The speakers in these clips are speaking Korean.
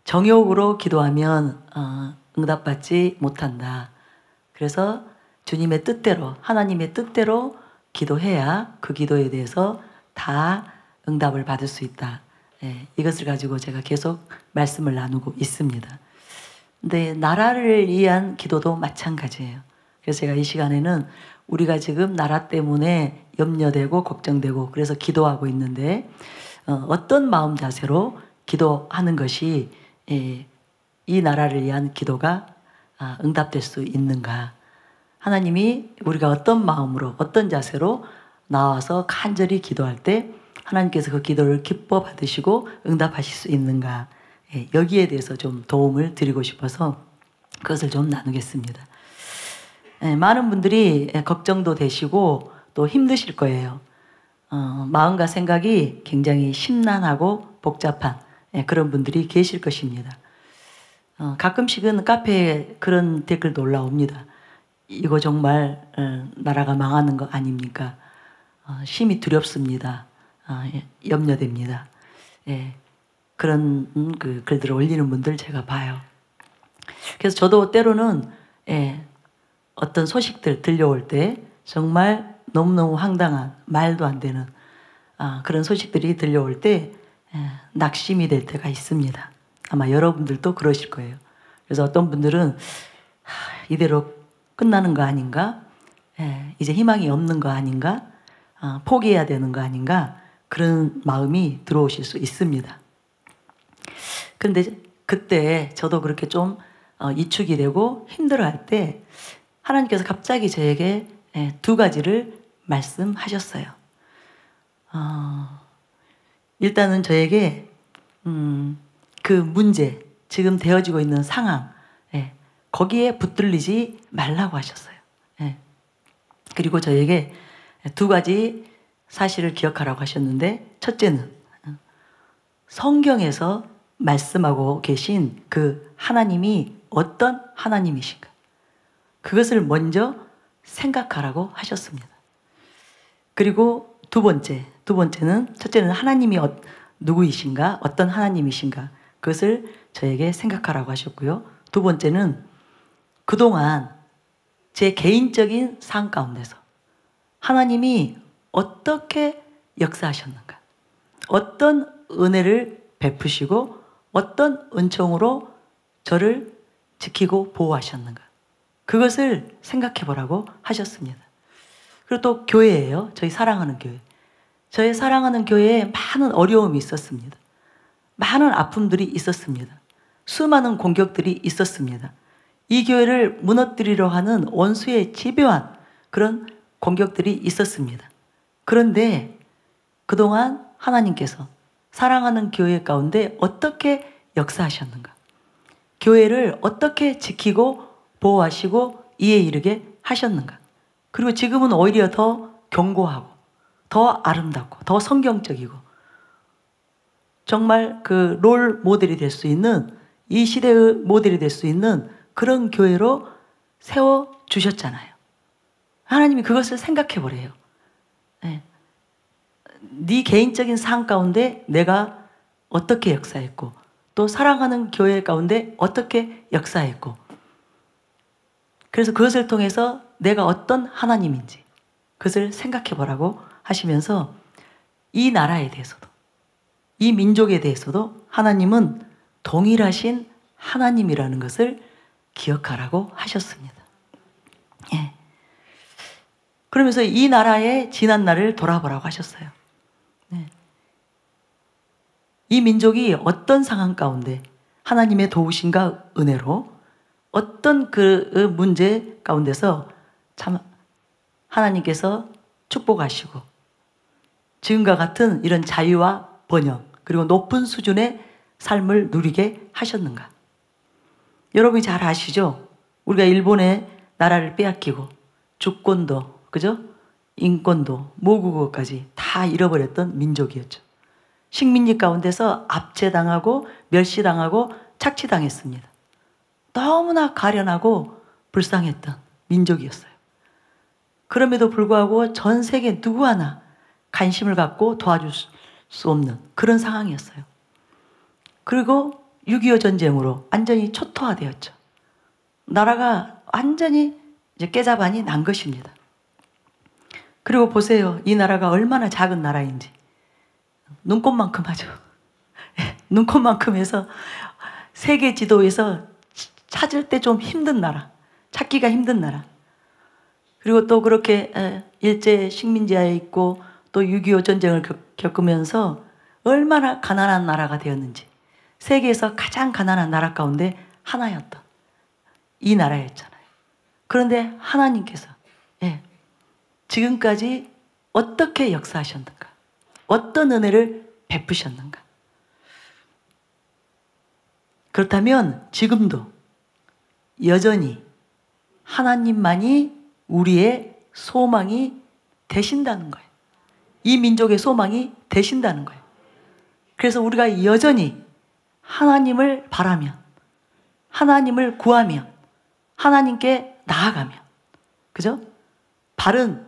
정욕으로 기도하면 응답받지 못한다. 그래서 주님의 뜻대로, 하나님의 뜻대로 기도해야 그 기도에 대해서 다 응답을 받을 수 있다. 예, 이것을 가지고 제가 계속 말씀을 나누고 있습니다. 근데 나라를 위한 기도도 마찬가지예요. 그래서 제가 이 시간에는 우리가 지금 나라 때문에 염려되고 걱정되고 그래서 기도하고 있는데 어떤 마음 자세로 기도하는 것이 이 나라를 위한 기도가 응답될 수 있는가. 하나님이 우리가 어떤 마음으로 어떤 자세로 나와서 간절히 기도할 때 하나님께서 그 기도를 기뻐 받으시고 응답하실 수 있는가. 여기에 대해서 좀 도움을 드리고 싶어서 그것을 좀 나누겠습니다. 많은 분들이 걱정도 되시고 또 힘드실 거예요. 마음과 생각이 굉장히 심란하고 복잡한 그런 분들이 계실 것입니다. 가끔씩은 카페에 그런 댓글도 올라옵니다. 이거 정말 나라가 망하는 거 아닙니까? 심히 두렵습니다. 염려됩니다. 그런 그 글들을 올리는 분들 제가 봐요. 그래서 저도 때로는 어떤 소식들 들려올 때 정말 너무너무 황당한 말도 안 되는 그런 소식들이 들려올 때 낙심이 될 때가 있습니다. 아마 여러분들도 그러실 거예요. 그래서 어떤 분들은 이대로 끝나는 거 아닌가? 이제 희망이 없는 거 아닌가? 포기해야 되는 거 아닌가? 그런 마음이 들어오실 수 있습니다. 그런데 그때 저도 그렇게 좀 위축이 되고 힘들어할 때 하나님께서 갑자기 저에게 두 가지를 말씀하셨어요. 일단은 저에게 그 문제, 지금 되어지고 있는 상황, 거기에 붙들리지 말라고 하셨어요. 그리고 저에게 두 가지 사실을 기억하라고 하셨는데, 첫째는 성경에서 말씀하고 계신 그 하나님이 어떤 하나님이신가, 그것을 먼저 생각하라고 하셨습니다. 그리고 두 번째는, 첫째는 하나님이 누구이신가, 어떤 하나님이신가, 그것을 저에게 생각하라고 하셨고요. 두 번째는 그동안 제 개인적인 삶 가운데서 하나님이 어떻게 역사하셨는가, 어떤 은혜를 베푸시고 어떤 은총으로 저를 지키고 보호하셨는가, 그것을 생각해 보라고 하셨습니다. 그리고 또 교회예요. 저희 사랑하는 교회. 저희 사랑하는 교회에 많은 어려움이 있었습니다. 많은 아픔들이 있었습니다. 수많은 공격들이 있었습니다. 이 교회를 무너뜨리려 하는 원수의 집요한 그런 공격들이 있었습니다. 그런데 그동안 하나님께서 사랑하는 교회 가운데 어떻게 역사하셨는가, 교회를 어떻게 지키고 보호하시고 이에 이르게 하셨는가, 그리고 지금은 오히려 더 견고하고 더 아름답고 더 성경적이고 정말 그 롤 모델이 될 수 있는, 이 시대의 모델이 될 수 있는 그런 교회로 세워주셨잖아요. 하나님이 그것을 생각해 보래요. 네 개인적인 삶 가운데 내가 어떻게 역사했고, 또 사랑하는 교회 가운데 어떻게 역사했고, 그래서 그것을 통해서 내가 어떤 하나님인지 그것을 생각해 보라고 하시면서 이 나라에 대해서도 이 민족에 대해서도 하나님은 동일하신 하나님이라는 것을 기억하라고 하셨습니다. 그러면서 이 나라의 지난 날을 돌아보라고 하셨어요. 이 민족이 어떤 상황 가운데 하나님의 도우심과 은혜로 어떤 그 문제 가운데서 참 하나님께서 축복하시고 지금과 같은 이런 자유와 번영 그리고 높은 수준의 삶을 누리게 하셨는가. 여러분이 잘 아시죠? 우리가 일본의 나라를 빼앗기고 주권도, 그죠? 인권도, 모국어까지 다 잃어버렸던 민족이었죠. 식민지 가운데서 압제당하고 멸시당하고 착취당했습니다. 너무나 가련하고 불쌍했던 민족이었어요. 그럼에도 불구하고 전 세계 누구 하나 관심을 갖고 도와줄 수 없는 그런 상황이었어요. 그리고 6.25 전쟁으로 완전히 초토화되었죠. 나라가 완전히 이제 깨자반이 난 것입니다. 그리고 보세요. 이 나라가 얼마나 작은 나라인지. 눈꽃만큼 하죠. 눈꽃만큼 해서 세계 지도에서 찾을 때 좀 힘든 나라, 찾기가 힘든 나라. 그리고 또 그렇게 일제 식민지하에 있고 또 6.25 전쟁을 겪으면서 얼마나 가난한 나라가 되었는지, 세계에서 가장 가난한 나라 가운데 하나였던 이 나라였잖아요. 그런데 하나님께서 지금까지 어떻게 역사하셨는가, 어떤 은혜를 베푸셨는가. 그렇다면 지금도 여전히 하나님만이 우리의 소망이 되신다는 거예요. 이 민족의 소망이 되신다는 거예요. 그래서 우리가 여전히 하나님을 바라며, 하나님을 구하며, 하나님께 나아가며, 그죠? 바른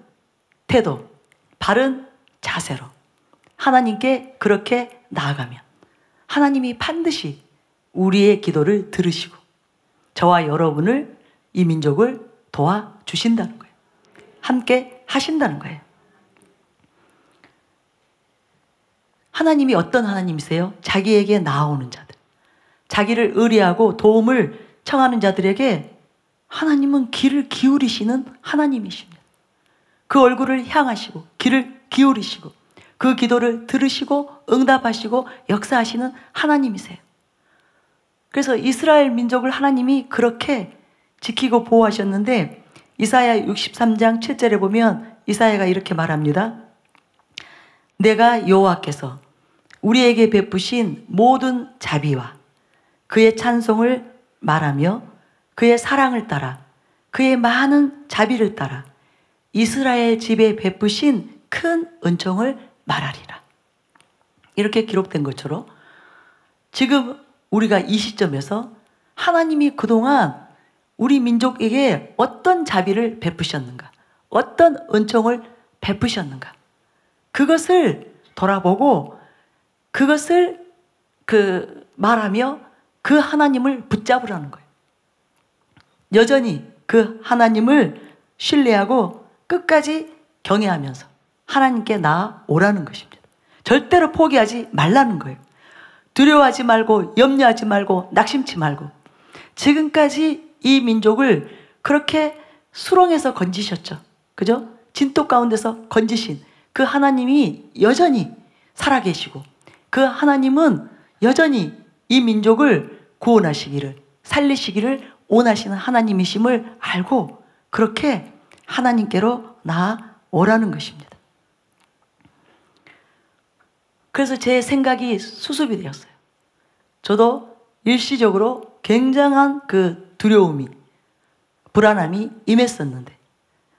태도, 바른 자세로 하나님께 그렇게 나아가면 하나님이 반드시 우리의 기도를 들으시고 저와 여러분을, 이 민족을 도와주신다는 거예요. 함께 하신다는 거예요. 하나님이 어떤 하나님이세요? 자기에게 나아오는 자들, 자기를 의뢰하고 도움을 청하는 자들에게 하나님은 귀를 기울이시는 하나님이십니다. 그 얼굴을 향하시고 귀를 기울이시고 그 기도를 들으시고 응답하시고 역사하시는 하나님이세요. 그래서 이스라엘 민족을 하나님이 그렇게 지키고 보호하셨는데, 이사야 63장 7절에 보면 이사야가 이렇게 말합니다. 내가 여호와께서 우리에게 베푸신 모든 자비와 그의 찬송을 말하며 그의 사랑을 따라 그의 많은 자비를 따라 이스라엘 집에 베푸신 큰 은총을 말하리라. 이렇게 기록된 것처럼 지금 우리가 이 시점에서 하나님이 그동안 우리 민족에게 어떤 자비를 베푸셨는가, 어떤 은총을 베푸셨는가, 그것을 돌아보고 그것을 말하며 그 하나님을 붙잡으라는 거예요. 여전히 그 하나님을 신뢰하고 끝까지 경외하면서 하나님께 나아오라는 것입니다. 절대로 포기하지 말라는 거예요. 두려워하지 말고 염려하지 말고 낙심치 말고, 지금까지 이 민족을 그렇게 수렁에서 건지셨죠. 그죠? 진토 가운데서 건지신 그 하나님이 여전히 살아계시고 그 하나님은 여전히 이 민족을 구원하시기를, 살리시기를 원하시는 하나님이심을 알고 그렇게 하나님께로 나아오라는 것입니다. 그래서 제 생각이 수습이 되었어요. 저도 일시적으로 굉장한 그 두려움이, 불안함이 임했었는데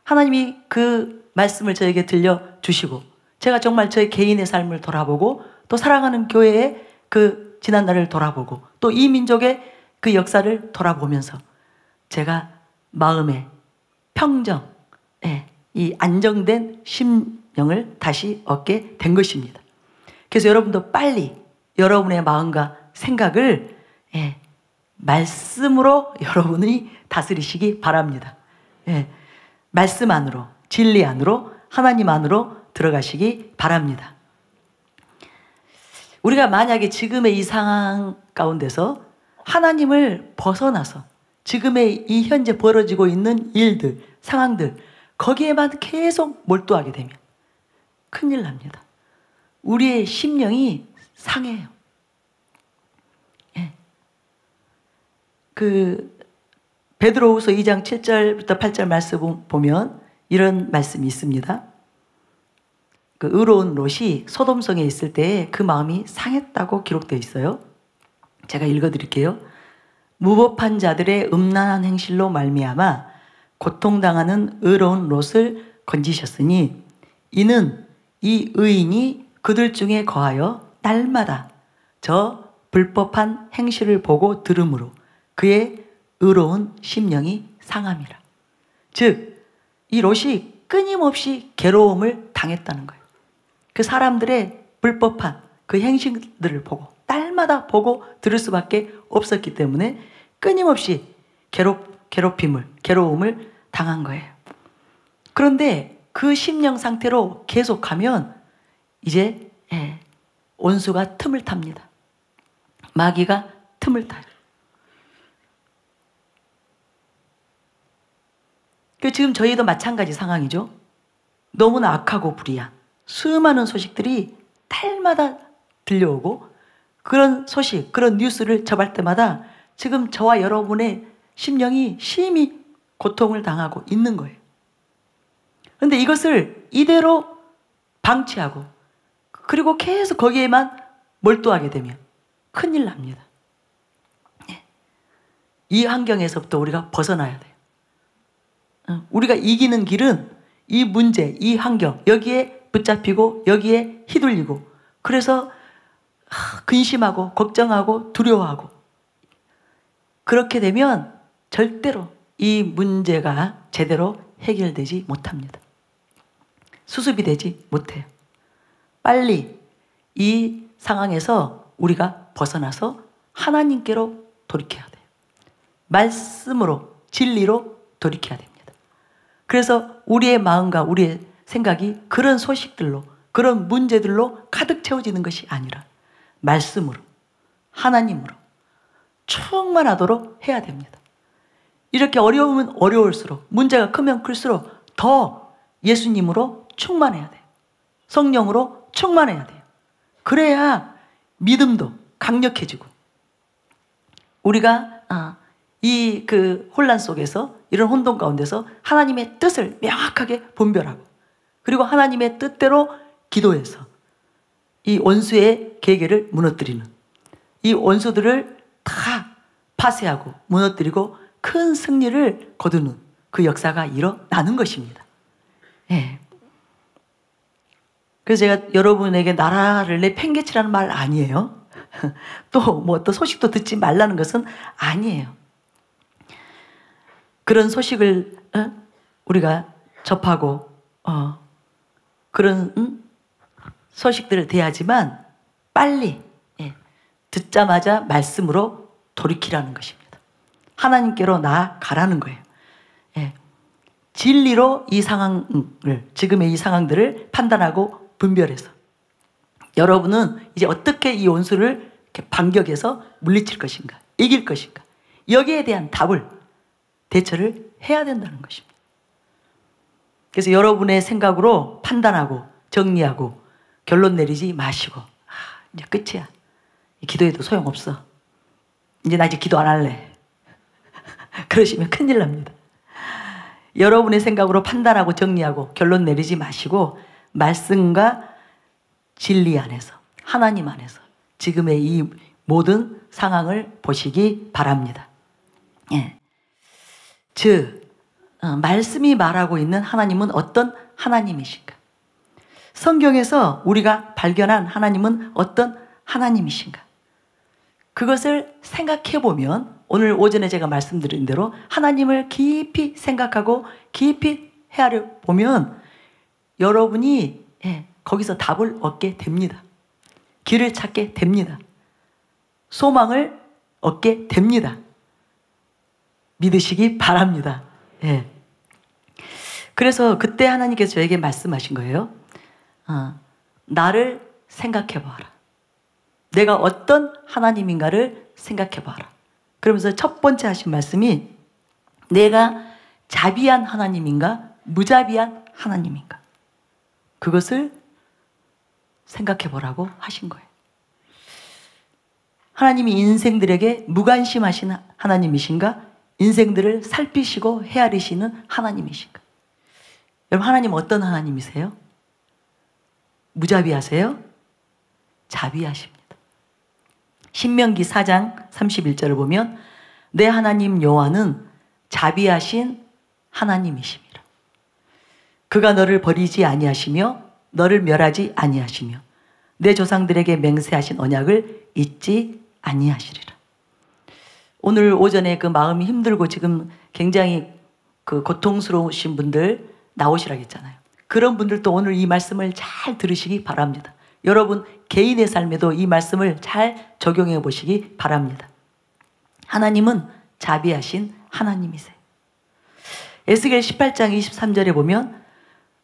하나님이 그 말씀을 저에게 들려주시고 제가 정말 저의 개인의 삶을 돌아보고 또 사랑하는 교회의 그 지난날을 돌아보고 또 이 민족의 그 역사를 돌아보면서 제가 마음의 평정, 이 안정된 심령을 다시 얻게 된 것입니다. 그래서 여러분도 빨리 여러분의 마음과 생각을 말씀으로 여러분이 다스리시기 바랍니다. 말씀 안으로, 진리 안으로, 하나님 안으로 들어가시기 바랍니다. 우리가 만약에 지금의 이 상황 가운데서 하나님을 벗어나서 지금의 이 현재 벌어지고 있는 일들, 상황들, 거기에만 계속 몰두하게 되면 큰일 납니다. 우리의 심령이 상해요. 그 베드로후서 2장 7절부터 8절 말씀 보면 이런 말씀이 있습니다. 그 의로운 롯이 소돔성에 있을 때 그 마음이 상했다고 기록되어 있어요. 제가 읽어드릴게요. 무법한 자들의 음란한 행실로 말미암아 고통당하는 의로운 롯을 건지셨으니 이는 이 의인이 그들 중에 거하여 날마다 저 불법한 행실을 보고 들으므로 그의 의로운 심령이 상함이라. 즉, 이 롯이 끊임없이 괴로움을 당했다는 거예요. 그 사람들의 불법한 그 행실들을 보고 날마다 보고 들을 수밖에 없었기 때문에 끊임없이 괴로움을 당한 거예요. 그런데 그 심령 상태로 계속하면 이제 원수가 틈을 탑니다. 마귀가 틈을 타요. 지금 저희도 마찬가지 상황이죠. 너무나 악하고 불의한 수많은 소식들이 달마다 들려오고, 그런 소식, 그런 뉴스를 접할 때마다 지금 저와 여러분의 심령이 심히 고통을 당하고 있는 거예요. 그런데 이것을 이대로 방치하고 그리고 계속 거기에만 몰두하게 되면 큰일 납니다. 이 환경에서부터 우리가 벗어나야 돼요. 우리가 이기는 길은 이 문제, 이 환경, 여기에 붙잡히고 여기에 휘둘리고, 그래서 근심하고 걱정하고 두려워하고, 그렇게 되면 절대로 이 문제가 제대로 해결되지 못합니다. 수습이 되지 못해요. 빨리 이 상황에서 우리가 벗어나서 하나님께로 돌이켜야 돼요. 말씀으로, 진리로 돌이켜야 됩니다. 그래서 우리의 마음과 우리의 생각이 그런 소식들로, 그런 문제들로 가득 채워지는 것이 아니라 말씀으로, 하나님으로 충만하도록 해야 됩니다. 이렇게 어려우면 어려울수록, 문제가 크면 클수록 더 예수님으로 충만해야 돼요. 성령으로 충만해야 돼요. 그래야 믿음도 강력해지고, 우리가 이 혼란 속에서, 이런 혼돈 가운데서 하나님의 뜻을 명확하게 분별하고, 그리고 하나님의 뜻대로 기도해서 이 원수의 계계를 무너뜨리는, 이 원수들을 다 파쇄하고 무너뜨리고 큰 승리를 거두는 그 역사가 일어나는 것입니다. 그래서 제가 여러분에게 나라를 내팽개치라는 말 아니에요. 또 소식도 듣지 말라는 것은 아니에요. 그런 소식을 우리가 접하고 그런 소식들을 대하지만 빨리 듣자마자 말씀으로 돌이키라는 것입니다. 하나님께로 나아가라는 거예요. 진리로 이 상황을, 지금의 이 상황들을 판단하고 분별해서 여러분은 이제 어떻게 이 원수를 이렇게 반격해서 물리칠 것인가, 이길 것인가, 여기에 대한 답을, 대처를 해야 된다는 것입니다. 그래서 여러분의 생각으로 판단하고 정리하고 결론 내리지 마시고, 이제 끝이야, 기도해도 소용없어, 이제 나 기도 안 할래 그러시면 큰일 납니다. 여러분의 생각으로 판단하고 정리하고 결론 내리지 마시고, 말씀과 진리 안에서, 하나님 안에서 지금의 이 모든 상황을 보시기 바랍니다. 즉, 말씀이 말하고 있는 하나님은 어떤 하나님이신가? 성경에서 우리가 발견한 하나님은 어떤 하나님이신가? 그것을 생각해 보면, 오늘 오전에 제가 말씀드린 대로 하나님을 깊이 생각하고 깊이 헤아려 보면 여러분이 거기서 답을 얻게 됩니다. 길을 찾게 됩니다. 소망을 얻게 됩니다. 믿으시기 바랍니다. 그래서 그때 하나님께서 저에게 말씀하신 거예요. 나를 생각해 봐라. 내가 어떤 하나님인가를 생각해 봐라. 그러면서 첫 번째 하신 말씀이, 내가 자비한 하나님인가 무자비한 하나님인가, 그것을 생각해 보라고 하신 거예요. 하나님이 인생들에게 무관심하신 하나님이신가, 인생들을 살피시고 헤아리시는 하나님이신가? 여러분, 하나님 어떤 하나님이세요? 무자비하세요? 자비하십니다. 신명기 4장 31절을 보면, 내 하나님 여호와는 자비하신 하나님이십니다. 그가 너를 버리지 아니하시며 너를 멸하지 아니하시며 내 조상들에게 맹세하신 언약을 잊지 아니하시리라. 오늘 오전에 그 마음이 힘들고 지금 굉장히 고통스러우신 분들 나오시라고 했잖아요. 그런 분들도 오늘 이 말씀을 잘 들으시기 바랍니다. 여러분 개인의 삶에도 이 말씀을 잘 적용해 보시기 바랍니다. 하나님은 자비하신 하나님이세요. 에스겔 18장 23절에 보면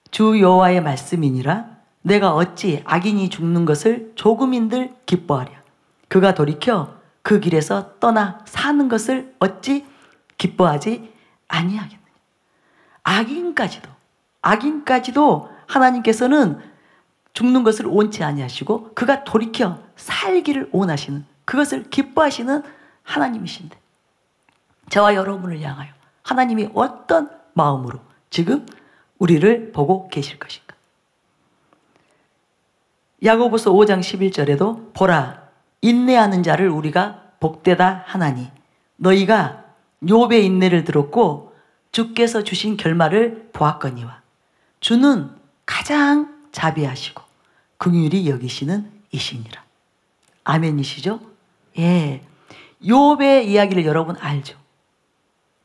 주 여호와의 말씀이니라 내가 어찌 악인이 죽는 것을 조금인들 기뻐하랴. 그가 돌이켜 그 길에서 떠나 사는 것을 어찌 기뻐하지 아니하겠느냐. 악인까지도 하나님께서는 죽는 것을 원치 아니하시고 그가 돌이켜 살기를 원하시는, 그것을 기뻐하시는 하나님이신데, 저와 여러분을 향하여 하나님이 어떤 마음으로 지금 우리를 보고 계실 것인가. 야고보서 5장 11절에도 보라 인내하는 자를 우리가 복되다 하나니 너희가 욥의 인내를 들었고 주께서 주신 결말을 보았거니와 주는 가장 자비하시고 긍휼히 여기시는 이시니라. 아멘이시죠? 예. 욥의 이야기를 여러분 알죠?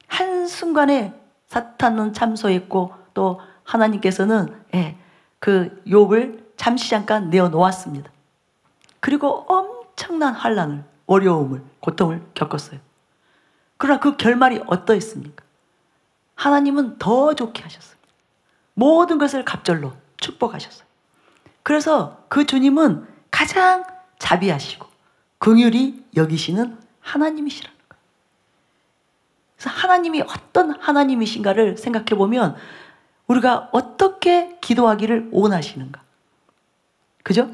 한순간에 사탄은 참소했고 또 하나님께서는 그 욥을 잠시 잠깐 내어놓았습니다. 그리고 엄청난 환난을, 어려움을, 고통을 겪었어요. 그러나 그 결말이 어떠했습니까? 하나님은 더 좋게 하셨습니다. 모든 것을 갑절로 축복하셨어요. 그래서 그 주님은 가장 자비하시고 긍휼히 여기시는 하나님이시라는 거예요. 그래서 하나님이 어떤 하나님이신가를 생각해 보면 우리가 어떻게 기도하기를 원하시는가? 그죠?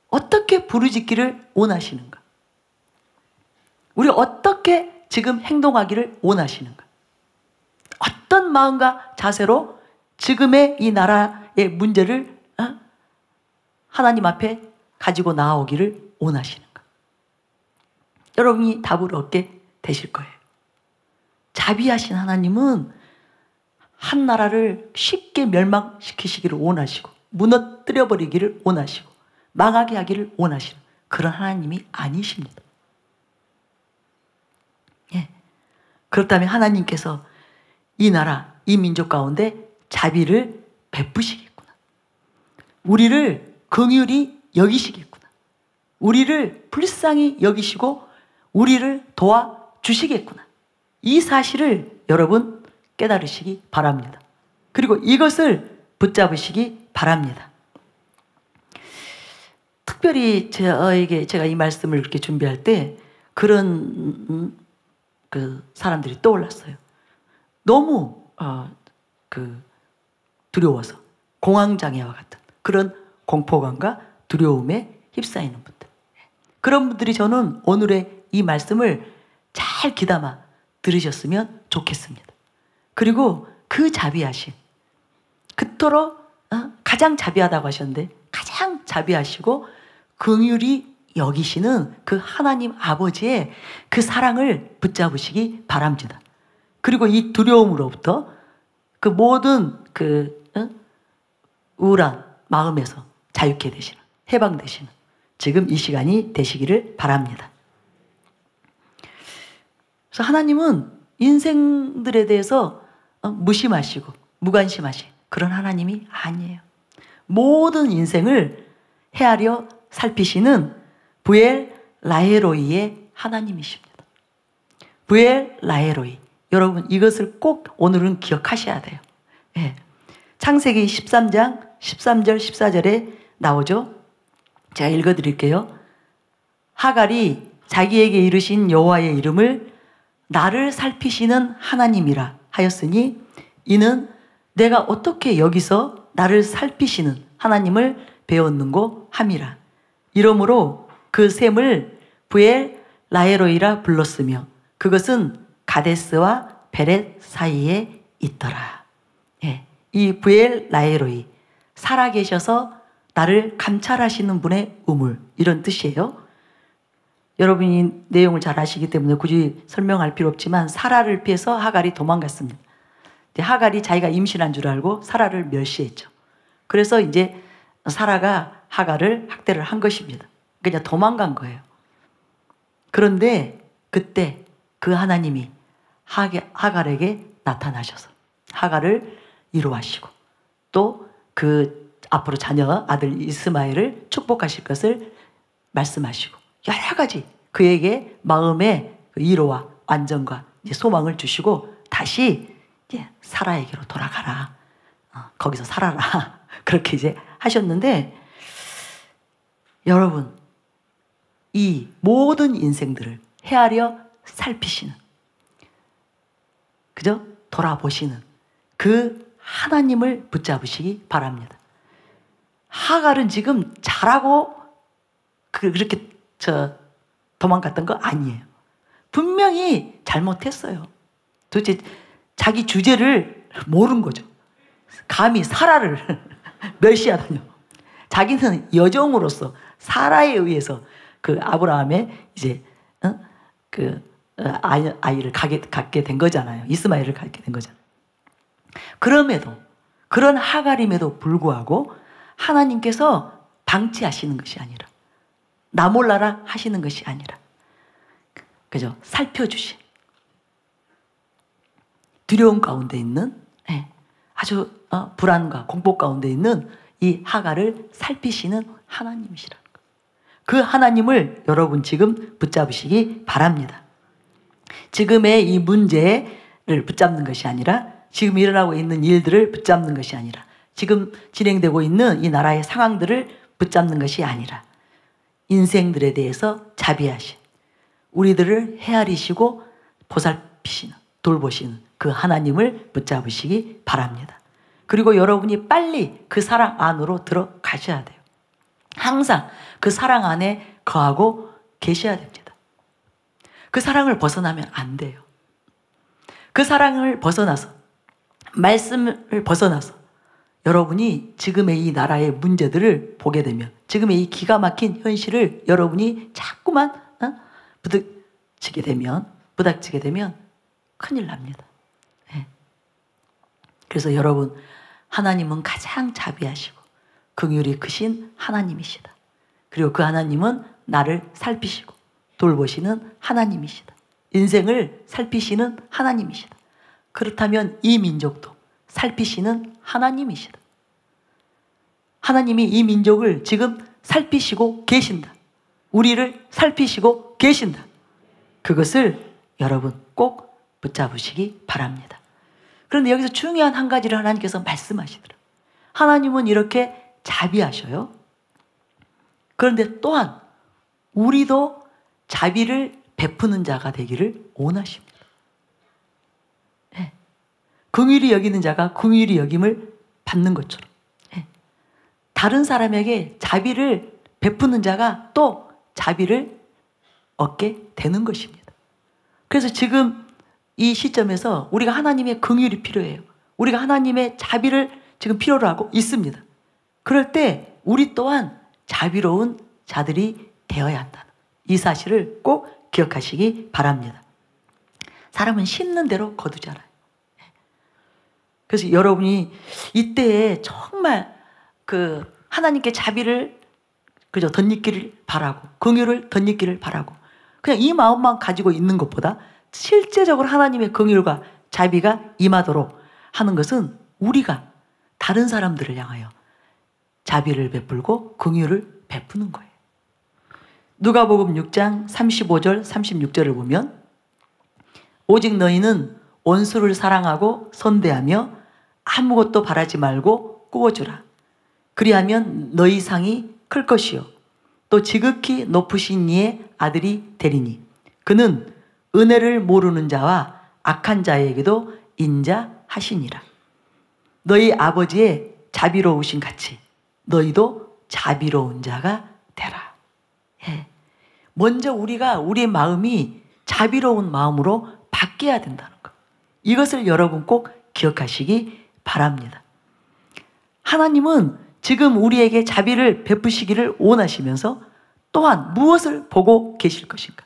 어떻게 부르짖기를 원하시는가? 우리 어떻게 지금 행동하기를 원하시는가? 어떤 마음과 자세로 지금의 이 나라의 문제를 하나님 앞에 가지고 나아오기를 원하시는가? 여러분이 답을 얻게 되실 거예요. 자비하신 하나님은 한 나라를 쉽게 멸망시키시기를 원하시고 무너뜨려 버리기를 원하시고 망하게 하기를 원하시는 그런 하나님이 아니십니다. 예. 그렇다면 하나님께서 이 나라, 이 민족 가운데 자비를 베푸시겠구나. 우리를 긍휼히 여기시겠구나. 우리를 불쌍히 여기시고 우리를 도와주시겠구나. 이 사실을 여러분 깨달으시기 바랍니다. 그리고 이것을 붙잡으시기 바랍니다. 특별히 저에게 제가 이 말씀을 이렇게 준비할 때 그런 그 사람들이 떠올랐어요. 너무 두려워서 공황장애와 같은 그런 공포감과 두려움에 휩싸이는 분들, 그런 분들이 저는 오늘의 이 말씀을 잘 귀담아 들으셨으면 좋겠습니다. 그리고 그 자비하신, 그토록 가장 자비하다고 하셨는데 가장 자비하시고 긍휼히 여기시는 그 하나님 아버지의 그 사랑을 붙잡으시기 바랍니다. 그리고 이 두려움으로부터 그 모든 우울한 마음에서 자유케 되시는, 해방되시는 지금 이 시간이 되시기를 바랍니다. 그래서 하나님은 인생들에 대해서 무심하시고 무관심하신 그런 하나님이 아니에요. 모든 인생을 헤아려 살피시는 부엘 라헤로이의 하나님이십니다. 부엘 라헤로이. 여러분 이것을 꼭 오늘은 기억하셔야 돼요. 예. 창세기 13장 13절 14절에 나오죠. 제가 읽어드릴게요. 하갈이 자기에게 이르신 여호와의 이름을 나를 살피시는 하나님이라 하였으니 이는 내가 어떻게 여기서 나를 살피시는 하나님을 배웠는고 함이라. 이러므로 그 셈을 부엘 라헤로이라 불렀으며 그것은 가데스와 베렛 사이에 있더라. 예, 이 부엘 라헤로이, 살아계셔서 나를 감찰하시는 분의 우물, 이런 뜻이에요. 여러분이 내용을 잘 아시기 때문에 굳이 설명할 필요 없지만 사라를 피해서 하갈이 도망갔습니다. 하갈이 자기가 임신한 줄 알고 사라를 멸시했죠. 그래서 이제 사라가 하갈을 학대를 한 것입니다. 그냥 도망간 거예요. 그런데 그때 그 하나님이 하갈에게 나타나셔서 하갈을 위로하시고 또 그 앞으로 자녀 아들 이스마엘을 축복하실 것을 말씀하시고 여러 가지 그에게 마음의 위로와 안정과 이제 소망을 주시고 다시 이제 사라에게로 돌아가라. 거기서 살아라. 그렇게 이제 하셨는데 여러분 이 모든 인생들을 헤아려 살피시는 그죠? 돌아보시는 그 하나님을 붙잡으시기 바랍니다. 하갈은 지금 잘하고 그렇게 도망갔던 거 아니에요. 분명히 잘못했어요. 도대체 자기 주제를 모른 거죠. 감히 사라를 멸시하다뇨. 자기는 여종으로서 사라에 의해서 그 아브라함의 이제 아이를 갖게 된 거잖아요. 이스마엘을 갖게 된 거잖아요. 그럼에도 그런 하갈임에도 불구하고 하나님께서 방치하시는 것이 아니라 나 몰라라 하시는 것이 아니라 그죠? 살펴주신 두려움 가운데 있는 아주 불안과 공포 가운데 있는 이 하갈을 살피시는 하나님이시라는 거예요. 그 하나님을 여러분 지금 붙잡으시기 바랍니다. 지금의 이 문제를 붙잡는 것이 아니라 지금 일어나고 있는 일들을 붙잡는 것이 아니라 지금 진행되고 있는 이 나라의 상황들을 붙잡는 것이 아니라 인생들에 대해서 자비하신 우리들을 헤아리시고 보살피시는 돌보시는 그 하나님을 붙잡으시기 바랍니다. 그리고 여러분이 빨리 그 사랑 안으로 들어가셔야 돼요. 항상 그 사랑 안에 거하고 계셔야 됩니다. 그 사랑을 벗어나면 안 돼요. 그 사랑을 벗어나서 말씀을 벗어나서 여러분이 지금의 이 나라의 문제들을 보게 되면 지금의 이 기가 막힌 현실을 여러분이 자꾸만 부닥치게 되면 큰일 납니다. 그래서 여러분 하나님은 가장 자비하시고 긍휼이 크신 하나님이시다. 그리고 그 하나님은 나를 살피시고 돌보시는 하나님이시다. 인생을 살피시는 하나님이시다. 그렇다면 이 민족도 살피시는 하나님이시다. 하나님이 이 민족을 지금 살피시고 계신다. 우리를 살피시고 계신다. 그것을 여러분 꼭 붙잡으시기 바랍니다. 그런데 여기서 중요한 한 가지를 하나님께서 말씀하시더라. 하나님은 이렇게 자비하셔요. 그런데 또한 우리도 자비를 베푸는 자가 되기를 원하십니다. 긍휼히 여기는 자가 긍휼히 여김을 받는 것처럼 다른 사람에게 자비를 베푸는 자가 또 자비를 얻게 되는 것입니다. 그래서 지금 이 시점에서 우리가 하나님의 긍휼이 필요해요. 우리가 하나님의 자비를 지금 필요로 하고 있습니다. 그럴 때 우리 또한 자비로운 자들이 되어야 한다는 이 사실을 꼭 기억하시기 바랍니다. 사람은 심는 대로 거두잖아요. 그래서 여러분이 이때에 정말 그 하나님께 자비를 그저 덧입기를 바라고 긍휼을 덧입기를 바라고 그냥 이 마음만 가지고 있는 것보다 실제적으로 하나님의 긍휼과 자비가 임하도록 하는 것은 우리가 다른 사람들을 향하여 자비를 베풀고 긍휼을 베푸는 거예요. 누가복음 6장 35절 36절을 보면 오직 너희는 원수를 사랑하고 선대하며 아무것도 바라지 말고 꾸어주라. 그리하면 너희 상이 클 것이요 또 지극히 높으신 이의 아들이 되리니 그는 은혜를 모르는 자와 악한 자에게도 인자하시니라. 너희 아버지의 자비로우신 같이 너희도 자비로운 자가 되라. 먼저 우리의 마음이 자비로운 마음으로 바뀌어야 된다는 것. 이것을 여러분 꼭 기억하시기 바랍니다. 하나님은 지금 우리에게 자비를 베푸시기를 원하시면서 또한 무엇을 보고 계실 것인가?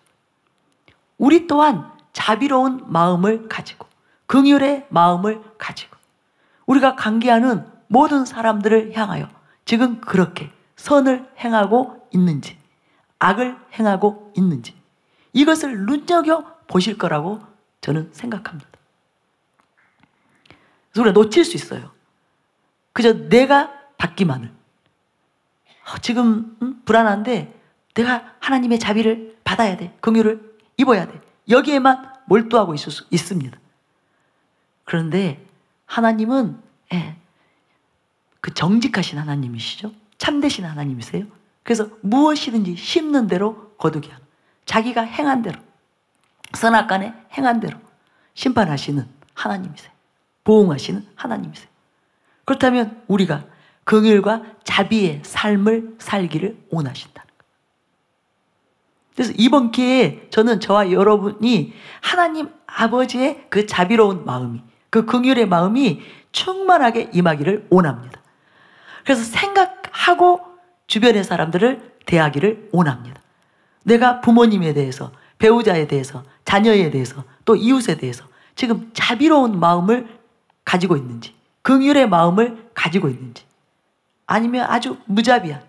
우리 또한 자비로운 마음을 가지고 긍휼의 마음을 가지고 우리가 관계하는 모든 사람들을 향하여 지금 그렇게 선을 행하고 있는지 악을 행하고 있는지 이것을 눈여겨보실 거라고 저는 생각합니다. 그래서 우리가 놓칠 수 있어요. 그저 내가 받기만을. 지금 불안한데 내가 하나님의 자비를 받아야 돼. 긍휼을 입어야 돼. 여기에만 몰두하고 있을 수 있습니다. 그런데 하나님은 그 정직하신 하나님이시죠. 참되신 하나님이세요. 그래서 무엇이든지 심는 대로 거두게 하는, 자기가 행한 대로, 선악간에 행한 대로 심판하시는 하나님이세요. 보응하시는 하나님이세요. 그렇다면 우리가 긍휼과 자비의 삶을 살기를 원하신다는 거예요. 그래서 이번 기회에 저는 저와 여러분이 하나님 아버지의 그 자비로운 마음이, 그 긍휼의 마음이 충만하게 임하기를 원합니다. 그래서 생각하고 주변의 사람들을 대하기를 원합니다. 내가 부모님에 대해서, 배우자에 대해서, 자녀에 대해서, 또 이웃에 대해서 지금 자비로운 마음을 가지고 있는지, 긍휼의 마음을 가지고 있는지, 아니면 아주 무자비한,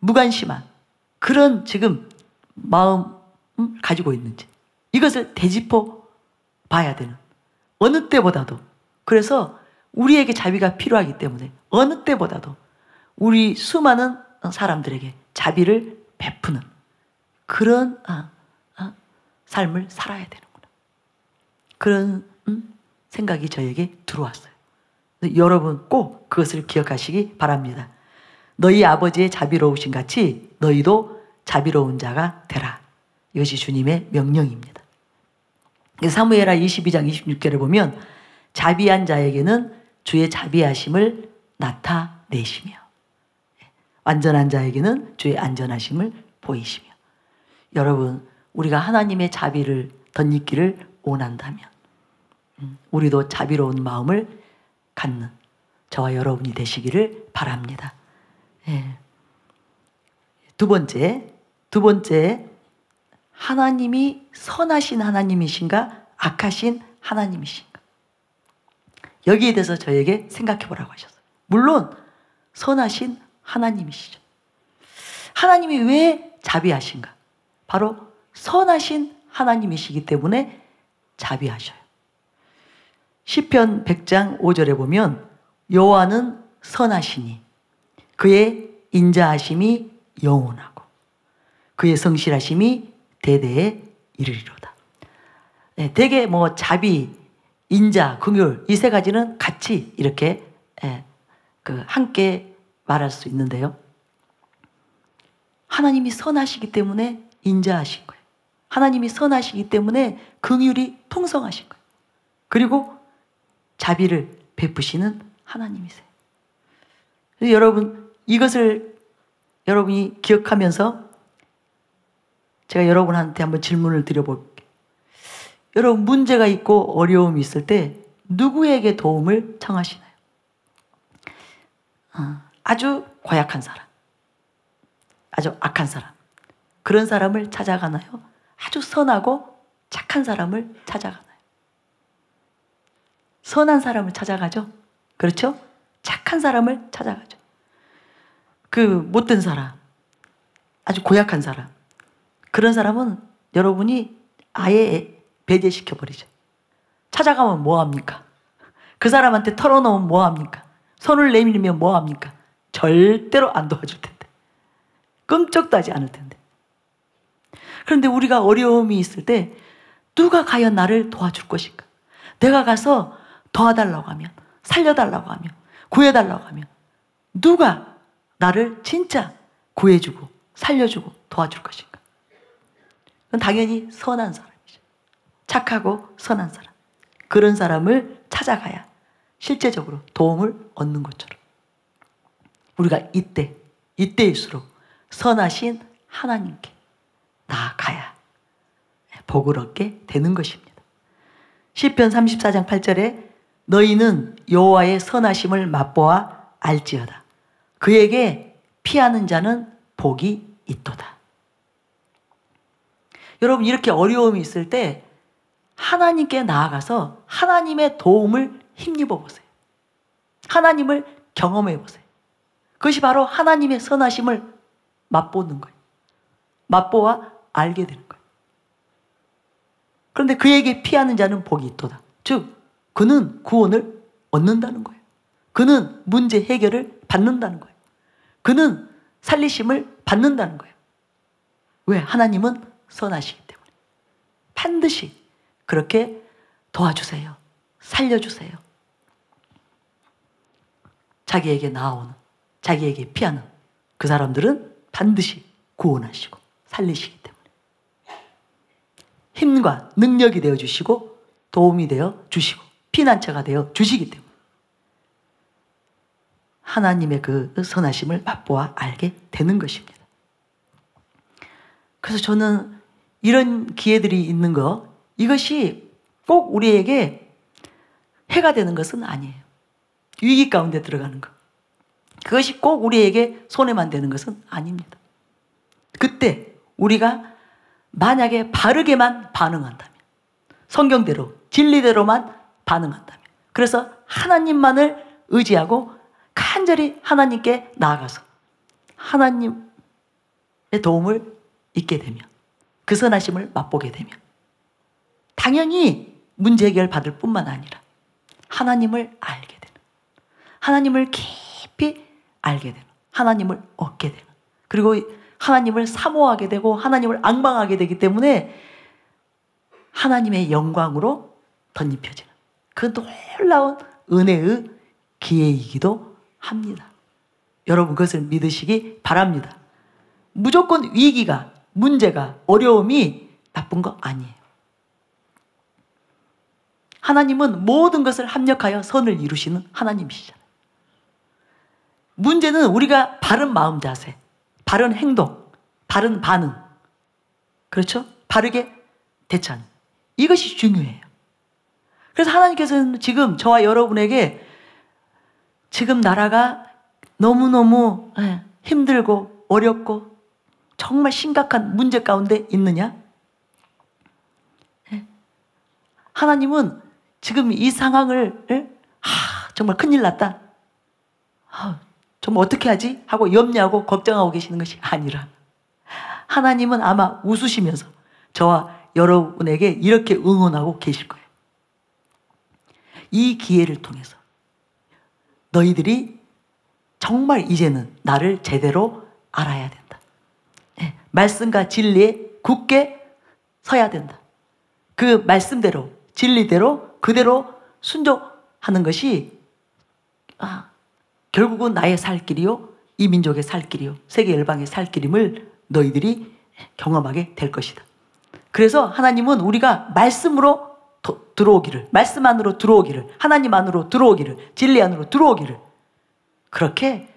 무관심한 그런 지금 마음을 가지고 있는지, 이것을 되짚어 봐야 되는, 어느 때보다도. 그래서 우리에게 자비가 필요하기 때문에 어느 때보다도 우리 수많은 사람들에게 자비를 베푸는 그런 삶을 살아야 되는구나. 그런 생각이 저에게 들어왔어요. 여러분 꼭 그것을 기억하시기 바랍니다. 너희 아버지의 자비로우신 같이 너희도 자비로운 자가 되라. 이것이 주님의 명령입니다. 사무엘하 22장 26절에 보면 자비한 자에게는 주의 자비하심을 나타내시며 완전한 자에게는 주의 안전하심을 보이시며. 여러분, 우리가 하나님의 자비를 덧입기를 원한다면 우리도 자비로운 마음을 갖는 저와 여러분이 되시기를 바랍니다. 두 번째, 하나님이 선하신 하나님이신가 악하신 하나님이신가, 여기에 대해서 저에게 생각해 보라고 하셨어요. 물론 선하신 하나님이시죠. 하나님이 왜 자비하신가? 바로 선하신 하나님이시기 때문에 자비하셔요. 시편 100장 5절에 보면 여호와는 선하시니 그의 인자하심이 영원하고 그의 성실하심이 대대에 이르리로다. 대개 자비, 인자, 긍휼 이 세 가지는 같이 이렇게 함께 말할 수 있는데요. 하나님이 선하시기 때문에 인자하신 거예요. 하나님이 선하시기 때문에 긍휼이 풍성하신 거예요. 그리고 자비를 베푸시는 하나님이세요. 그래서 여러분, 이것을 여러분이 기억하면서 제가 여러분한테 한번 질문을 드려볼게요. 여러분, 문제가 있고 어려움이 있을 때 누구에게 도움을 청하시나요? 아주 고약한 사람, 아주 악한 사람, 그런 사람을 찾아가나요? 아주 선하고 착한 사람을 찾아가나요? 선한 사람을 찾아가죠. 그렇죠? 착한 사람을 찾아가죠. 그 못된 사람, 아주 고약한 사람, 그런 사람은 여러분이 아예 배제시켜버리죠. 찾아가면 뭐합니까? 그 사람한테 털어놓으면 뭐합니까? 손을 내밀면 뭐합니까? 절대로 안 도와줄 텐데, 끔찍도 하지 않을 텐데. 그런데 우리가 어려움이 있을 때 누가 과연 나를 도와줄 것인가? 내가 가서 도와달라고 하면, 살려달라고 하면, 구해달라고 하면 누가 나를 진짜 구해주고 살려주고 도와줄 것인가? 그건 당연히 선한 사람이죠. 착하고 선한 사람, 그런 사람을 찾아가야 실제적으로 도움을 얻는 것처럼 우리가 이때일수록 선하신 하나님께 나아가야 복을 얻게 되는 것입니다. 시편 34장 8절에 너희는 여호와의 선하심을 맛보아 알지어다. 그에게 피하는 자는 복이 있도다. 여러분, 이렇게 어려움이 있을 때 하나님께 나아가서 하나님의 도움을 힘입어 보세요. 하나님을 경험해 보세요. 그것이 바로 하나님의 선하심을 맛보는 거예요. 맛보아 알게 되는 거예요. 그런데 그에게 피하는 자는 복이 있도다. 즉, 그는 구원을 얻는다는 거예요. 그는 문제 해결을 받는다는 거예요. 그는 살리심을 받는다는 거예요. 왜? 하나님은 선하시기 때문에. 반드시 그렇게 도와주세요. 살려주세요. 자기에게 나아오는, 자기에게 피하는 그 사람들은 반드시 구원하시고 살리시기 때문에. 힘과 능력이 되어주시고 도움이 되어 주시고 피난처가 되어 주시기 때문에 하나님의 그 선하심을 맛보아 알게 되는 것입니다. 그래서 저는 이런 기회들이 있는 거, 이것이 꼭 우리에게 해가 되는 것은 아니에요. 위기 가운데 들어가는 것, 그것이 꼭 우리에게 손해만 되는 것은 아닙니다. 그때 우리가 만약에 바르게만 반응한다면, 성경대로 진리대로만 반응한다면, 그래서 하나님만을 의지하고 간절히 하나님께 나아가서 하나님의 도움을 잊게 되면, 그 선하심을 맛보게 되면 당연히 문제 해결 받을 뿐만 아니라 하나님을 알게 되는, 하나님을 깊이 알게 되는, 하나님을 얻게 되는, 그리고 하나님을 사모하게 되고 하나님을 앙망하게 되기 때문에 하나님의 영광으로 덧입혀지는 그 놀라운 은혜의 기회이기도 합니다. 여러분 그것을 믿으시기 바랍니다. 무조건 위기가, 문제가, 어려움이 나쁜 거 아니에요. 하나님은 모든 것을 합력하여 선을 이루시는 하나님이시잖아요. 문제는 우리가 바른 마음 자세, 바른 행동, 바른 반응, 그렇죠? 바르게 대처하는, 이것이 중요해요. 그래서 하나님께서는 지금 저와 여러분에게 지금 나라가 너무너무 힘들고 어렵고 정말 심각한 문제 가운데 있느냐? 하나님은 지금 이 상황을 정말 큰일 났다, 정말 어떻게 하지? 하고 염려하고 걱정하고 계시는 것이 아니라 하나님은 아마 웃으시면서 저와 여러분에게 이렇게 응원하고 계실 거예요. 이 기회를 통해서 너희들이 정말 이제는 나를 제대로 알아야 된다. 말씀과 진리에 굳게 서야 된다. 그 말씀대로, 진리대로 그대로 순종하는 것이 결국은 나의 살 길이요, 이 민족의 살 길이요, 세계 열방의 살 길임을 너희들이 경험하게 될 것이다. 그래서 하나님은 우리가 말씀으로 들어오기를, 말씀 안으로 들어오기를, 하나님 안으로 들어오기를, 진리 안으로 들어오기를, 그렇게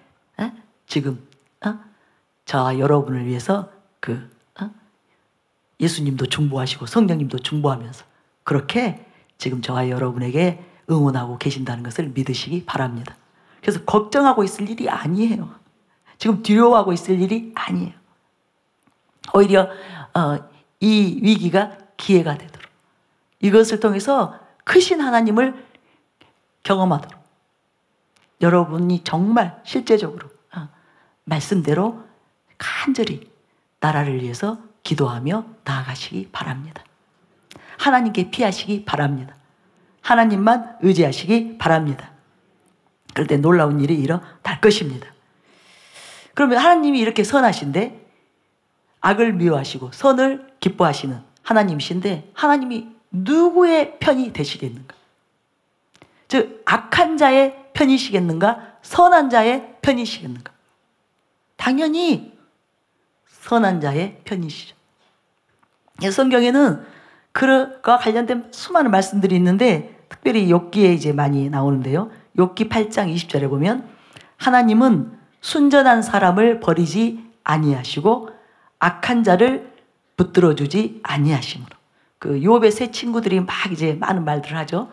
지금 저와 여러분을 위해서 예수님도 중보하시고 성령님도 중보하면서 그렇게 지금 저와 여러분에게 응원하고 계신다는 것을 믿으시기 바랍니다. 그래서 걱정하고 있을 일이 아니에요. 지금 두려워하고 있을 일이 아니에요. 오히려 이 위기가 기회가 되도록, 이것을 통해서 크신 하나님을 경험하도록 여러분이 정말 실제적으로 말씀대로 간절히 나라를 위해서 기도하며 나아가시기 바랍니다. 하나님께 피하시기 바랍니다. 하나님만 의지하시기 바랍니다. 그럴 때 놀라운 일이 일어날 것입니다. 그러면 하나님이 이렇게 선하신데 악을 미워하시고 선을 기뻐하시는 하나님이신데 하나님이 누구의 편이 되시겠는가? 즉 악한 자의 편이시겠는가? 선한 자의 편이시겠는가? 당연히 선한 자의 편이시죠. 성경에는 그와 관련된 수많은 말씀들이 있는데 특별히 욥기에 이제 많이 나오는데요. 욥기 8장 20절에 보면 하나님은 순전한 사람을 버리지 아니하시고 악한 자를 붙들어 주지 아니하심으로. 그 욥의 세 친구들이 막 이제 많은 말들을 하죠.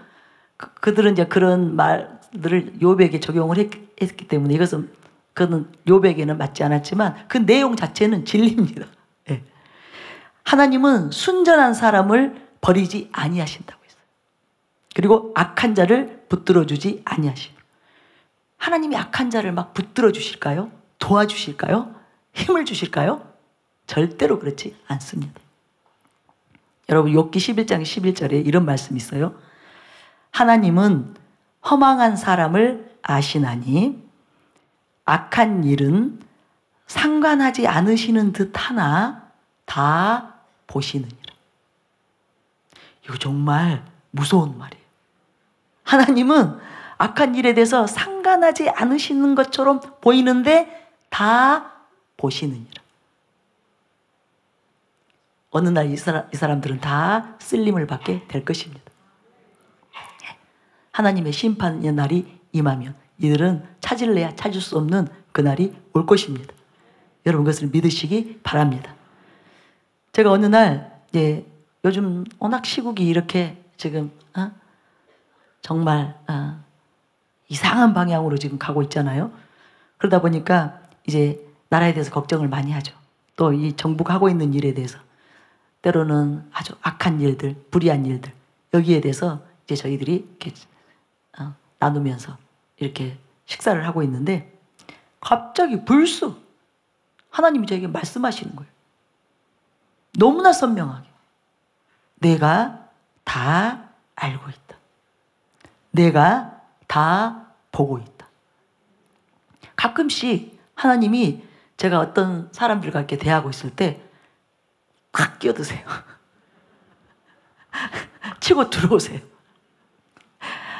그들은 이제 그런 말들을 욥에게 적용을 했기 때문에 이것은 그는 욥에게는 맞지 않았지만 그 내용 자체는 진리입니다. 네. 하나님은 순전한 사람을 버리지 아니하신다고 했어요. 그리고 악한 자를 붙들어 주지 아니하시고. 하나님이 악한 자를 막 붙들어 주실까요? 도와주실까요? 힘을 주실까요? 절대로 그렇지 않습니다. 여러분 욥기 11장 11절에 이런 말씀이 있어요. 하나님은 허망한 사람을 아시나니 악한 일은 상관하지 않으시는 듯 하나 다 보시느니라. 이거 정말 무서운 말이에요. 하나님은 악한 일에 대해서 상관하지 않으시는 것처럼 보이는데 다 보시느니라. 어느 날 이 사람들은 다 쓸림을 받게 될 것입니다. 하나님의 심판의 날이 임하면 이들은 찾을래야 찾을 수 없는 그날이 올 것입니다. 여러분 그것을 믿으시기 바랍니다. 제가 어느 날 요즘 워낙 시국이 이렇게 지금 정말 이상한 방향으로 지금 가고 있잖아요. 그러다 보니까 이제 나라에 대해서 걱정을 많이 하죠. 또 이 정부가 하고 있는 일에 대해서 때로는 아주 악한 일들, 불의한 일들 여기에 대해서 이제 저희들이 이렇게 나누면서 이렇게 식사를 하고 있는데 갑자기 불쑥 하나님이 저에게 말씀하시는 거예요. 너무나 선명하게. 내가 다 알고 있다. 내가 다 보고 있다. 가끔씩 하나님이 제가 어떤 사람들과 이렇게 대하고 있을 때 탁 끼어드세요. 치고 들어오세요.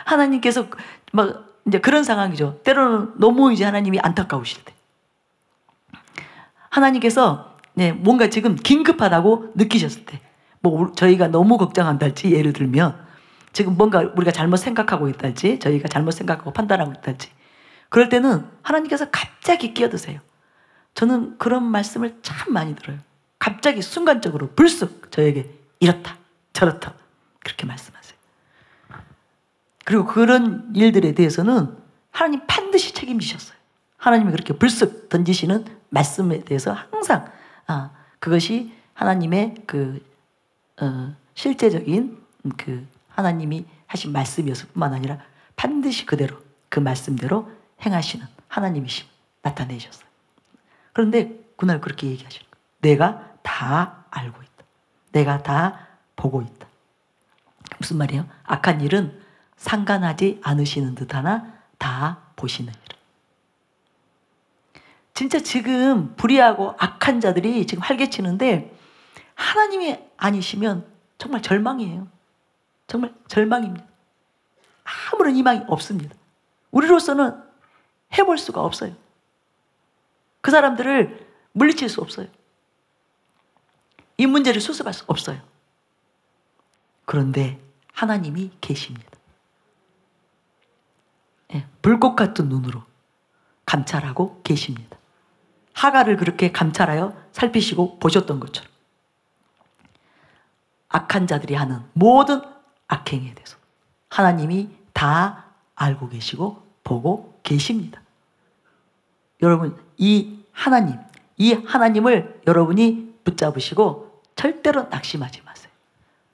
하나님께서 막 이제 그런 상황이죠. 때로는 너무 이제 하나님이 안타까우실 때. 하나님께서 뭔가 지금 긴급하다고 느끼셨을 때, 뭐 저희가 너무 걱정한다 할지 예를 들면 지금 뭔가 우리가 잘못 생각하고 있다 할지 저희가 잘못 생각하고 판단하고 있다 할지 그럴 때는 하나님께서 갑자기 끼어드세요. 저는 그런 말씀을 참 많이 들어요. 갑자기 순간적으로 불쑥 저에게 이렇다 저렇다 그렇게 말씀하세요. 그리고 그런 일들에 대해서는 하나님 반드시 책임지셨어요. 하나님이 그렇게 불쑥 던지시는 말씀에 대해서 항상 그것이 하나님의 실제적인 하나님이 하신 말씀이었을 뿐만 아니라 반드시 그대로 그 말씀대로 행하시는 하나님이심 나타내셨어요. 그런데 그날 그렇게 얘기하시는 거예요. 내가 다 알고 있다. 내가 다 보고 있다. 무슨 말이에요? 악한 일은 상관하지 않으시는 듯 하나 다 보시느니라. 진짜 지금 불의하고 악한 자들이 지금 활개치는데 하나님이 아니시면 정말 절망이에요. 정말 절망입니다. 아무런 희망이 없습니다. 우리로서는 해볼 수가 없어요. 그 사람들을 물리칠 수 없어요. 이 문제를 수습할 수 없어요. 그런데 하나님이 계십니다. 불꽃 같은 눈으로 감찰하고 계십니다. 하갈을 그렇게 감찰하여 살피시고 보셨던 것처럼 악한 자들이 하는 모든 악행에 대해서 하나님이 다 알고 계시고 보고 계십니다. 여러분 이 하나님을 여러분이 붙잡으시고 절대로 낙심하지 마세요.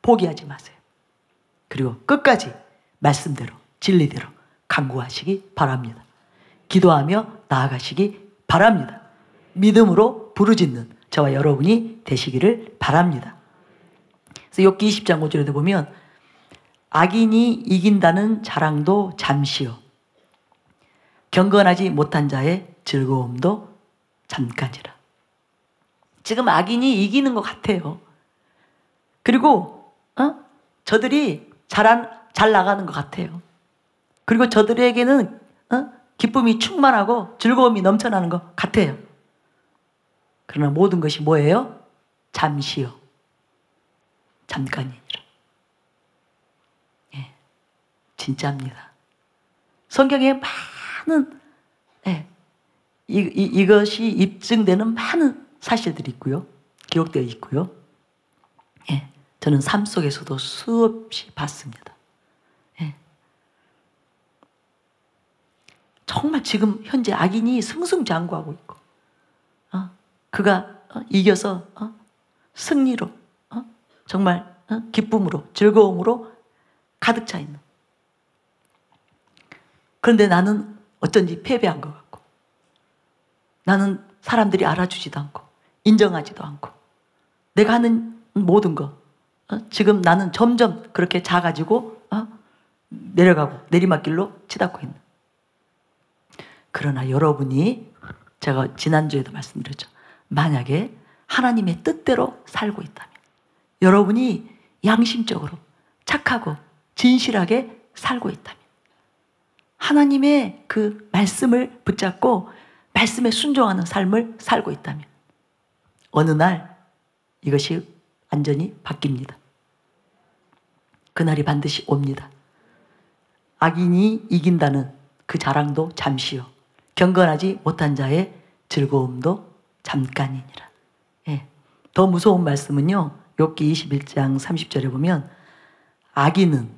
포기하지 마세요. 그리고 끝까지 말씀대로 진리대로 간구하시기 바랍니다. 기도하며 나아가시기 바랍니다. 믿음으로 부르짖는 저와 여러분이 되시기를 바랍니다. 그래서 욥기 20장 5절에도 보면 악인이 이긴다는 자랑도 잠시요 경건하지 못한 자의 즐거움도 잠깐이라. 지금 악인이 이기는 것 같아요. 그리고 저들이 잘 나가는 것 같아요. 그리고 저들에게는 기쁨이 충만하고 즐거움이 넘쳐나는 것 같아요. 그러나 모든 것이 뭐예요? 잠시요 잠깐이니라. 진짜입니다. 성경에 많은 이것이 입증되는 많은 사실들이 있고요. 기록되어 있고요. 저는 삶 속에서도 수없이 봤습니다. 정말 지금 현재 악인이 승승장구하고 있고 그가 이겨서 승리로 정말 기쁨으로 즐거움으로 가득 차 있는. 그런데 나는 어쩐지 패배한 것 같고 나는 사람들이 알아주지도 않고 인정하지도 않고 내가 하는 모든 것 지금 나는 점점 그렇게 작아지고 내려가고 내리막길로 치닫고 있는. 그러나 여러분이, 제가 지난주에도 말씀드렸죠. 만약에 하나님의 뜻대로 살고 있다면, 여러분이 양심적으로 착하고 진실하게 살고 있다면, 하나님의 그 말씀을 붙잡고 말씀에 순종하는 삶을 살고 있다면 어느 날 이것이 완전히 바뀝니다. 그날이 반드시 옵니다. 악인이 이긴다는 그 자랑도 잠시요, 경건하지 못한 자의 즐거움도 잠깐이니라. 예. 더 무서운 말씀은요, 욥기 21장 30절에 보면 악인은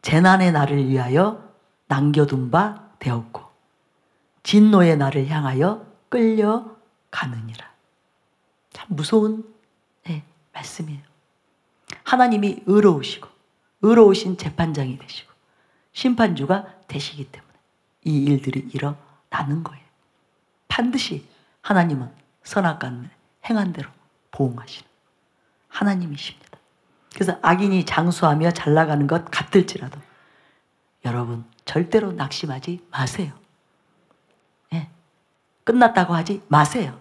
재난의 날을 위하여 남겨둔 바 되었고 진노의 날을 향하여 끌려가느니라. 참 무서운 말씀이에요. 하나님이 의로우신 재판장이 되시고 심판주가 되시기 때문에 이 일들이 일어나는 거예요. 반드시 하나님은 선악간을 행한 대로 보응하시는 하나님이십니다. 그래서 악인이 장수하며 잘 나가는 것 같을지라도 여러분 절대로 낙심하지 마세요. 끝났다고 하지 마세요.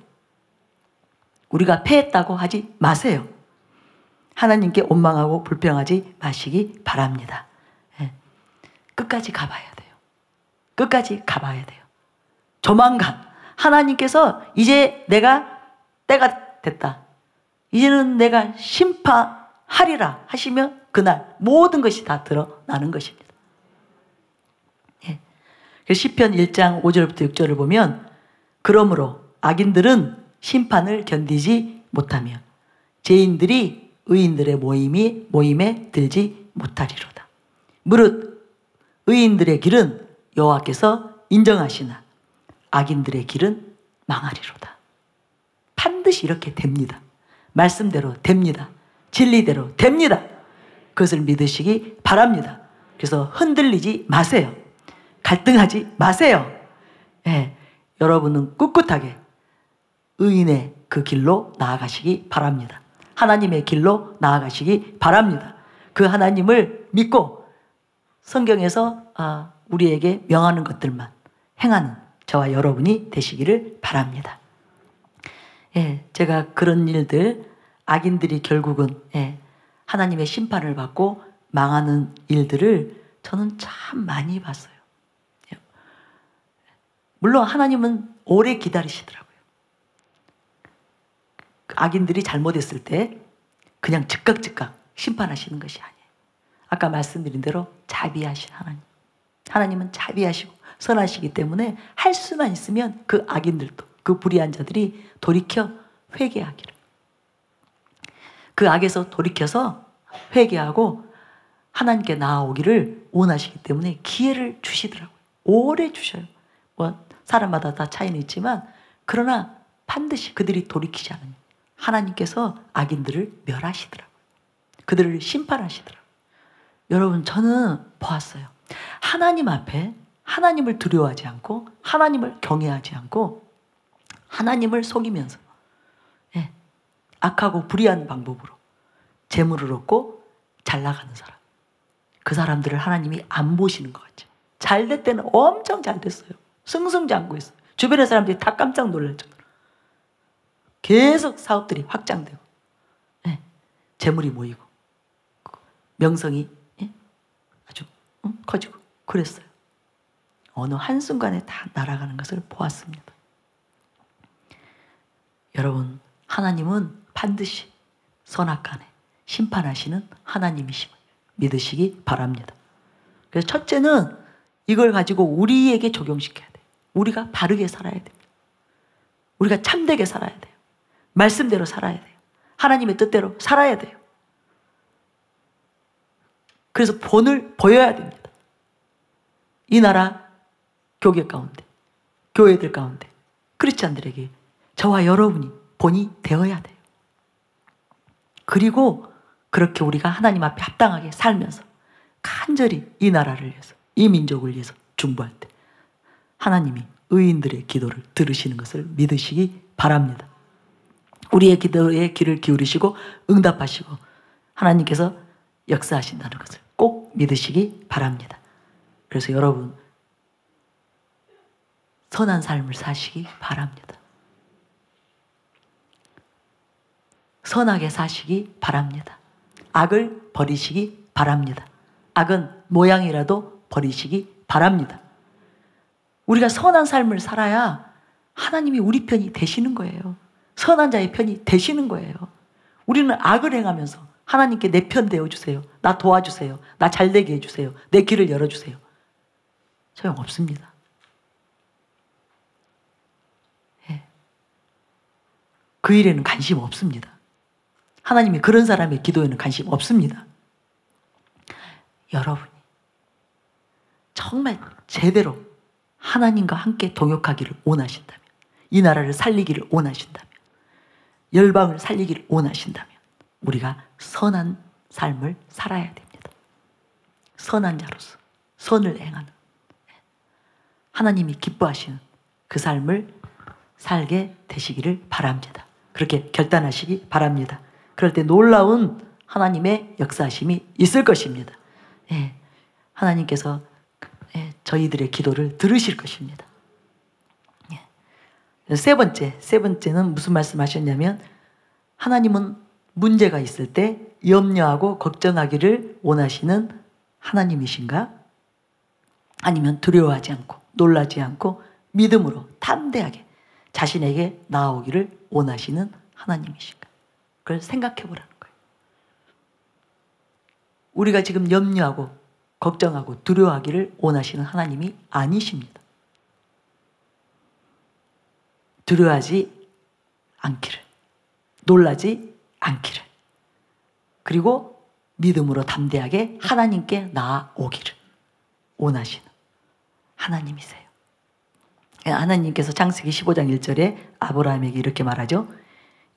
우리가 패했다고 하지 마세요. 하나님께 원망하고 불평하지 마시기 바랍니다. 끝까지 가봐야 돼요. 끝까지 가봐야 돼요. 조만간 하나님께서 이제 내가 때가 됐다, 이제는 내가 심판하리라 하시면 그날 모든 것이 다 드러나는 것입니다. 시편 1장 5절부터 6절을 보면 그러므로 악인들은 심판을 견디지 못하며 죄인들이 의인들의 모임에 들지 못하리로다. 무릇 의인들의 길은 여호와께서 인정하시나 악인들의 길은 망하리로다. 반드시 이렇게 됩니다. 말씀대로 됩니다. 진리대로 됩니다. 그것을 믿으시기 바랍니다. 그래서 흔들리지 마세요. 갈등하지 마세요. 여러분은 꿋꿋하게 의인의 그 길로 나아가시기 바랍니다. 하나님의 길로 나아가시기 바랍니다. 그 하나님을 믿고 성경에서 우리에게 명하는 것들만 행하는 저와 여러분이 되시기를 바랍니다. 제가 그런 일들, 악인들이 결국은 하나님의 심판을 받고 망하는 일들을 저는 참 많이 봤어요. 물론 하나님은 오래 기다리시더라고요. 악인들이 잘못했을 때 그냥 즉각 심판하시는 것이 아니에요. 아까 말씀드린 대로 자비하신 하나님. 하나님은 자비하시고 선하시기 때문에 할 수만 있으면 그 악인들도, 그 불의한 자들이 돌이켜 회개하기를, 그 악에서 돌이켜서 회개하고 하나님께 나아오기를 원하시기 때문에 기회를 주시더라고요. 오래 주셔요. 사람마다 다 차이는 있지만 그러나 반드시 그들이 돌이키지 않으면 하나님께서 악인들을 멸하시더라고요. 그들을 심판하시더라고요. 여러분, 저는 보았어요. 하나님 앞에 하나님을 두려워하지 않고 하나님을 경외하지 않고 하나님을 속이면서 악하고 불의한 방법으로 재물을 얻고 잘 나가는 사람, 그 사람들을 하나님이 안 보시는 것 같죠. 잘 될 때는 엄청 잘 됐어요. 승승장구했어요. 주변의 사람들이 다 깜짝 놀랄 정도로 계속 사업들이 확장되고 재물이 모이고 명성이 아주 커지고 그랬어요. 어느 한순간에 다 날아가는 것을 보았습니다. 여러분, 하나님은 반드시 선악간에 심판하시는 하나님이심을 믿으시기 바랍니다. 그래서 첫째는 이걸 가지고 우리에게 적용시켜야 돼요. 우리가 바르게 살아야 됩니다. 우리가 참되게 살아야 돼요. 말씀대로 살아야 돼요. 하나님의 뜻대로 살아야 돼요. 그래서 본을 보여야 됩니다. 이 나라 교계 가운데, 교회들 가운데 크리스찬들에게 저와 여러분이 본이 되어야 돼요. 그리고 그렇게 우리가 하나님 앞에 합당하게 살면서 간절히 이 나라를 위해서, 이 민족을 위해서 중보할 때 하나님이 의인들의 기도를 들으시는 것을 믿으시기 바랍니다. 우리의 기도에 귀를 기울이시고 응답하시고 하나님께서 역사하신다는 것을 꼭 믿으시기 바랍니다. 그래서 여러분, 선한 삶을 사시기 바랍니다. 선하게 사시기 바랍니다. 악을 버리시기 바랍니다. 악은 모양이라도 버리시기 바랍니다. 우리가 선한 삶을 살아야 하나님이 우리 편이 되시는 거예요. 선한 자의 편이 되시는 거예요. 우리는 악을 행하면서 하나님께 내 편 되어주세요. 나 도와주세요. 나 잘되게 해주세요. 내 길을 열어주세요. 소용없습니다. 예. 그 일에는 관심 없습니다. 하나님이 그런 사람의 기도에는 관심 없습니다. 여러분이 정말 제대로 하나님과 함께 동역하기를 원하신다면, 이 나라를 살리기를 원하신다면, 열방을 살리기를 원하신다면 우리가 선한 삶을 살아야 됩니다. 선한 자로서 선을 행하는, 하나님이 기뻐하시는 그 삶을 살게 되시기를 바랍니다. 그렇게 결단하시기 바랍니다. 그럴 때 놀라운 하나님의 역사하심이 있을 것입니다. 예, 하나님께서 저희들의 기도를 들으실 것입니다. 예. 세 번째는 무슨 말씀하셨냐면, 하나님은 문제가 있을 때 염려하고 걱정하기를 원하시는 하나님이신가? 아니면 두려워하지 않고 놀라지 않고 믿음으로 담대하게 자신에게 나아오기를 원하시는 하나님이신가? 그걸 생각해 보라는 거예요. 우리가 지금 염려하고 걱정하고 두려워하기를 원하시는 하나님이 아니십니다. 두려워하지 않기를, 놀라지 않기를, 그리고 믿음으로 담대하게 하나님께 나아오기를 원하시는 하나님이세요. 하나님께서 창세기 15장 1절에 아브라함에게 이렇게 말하죠.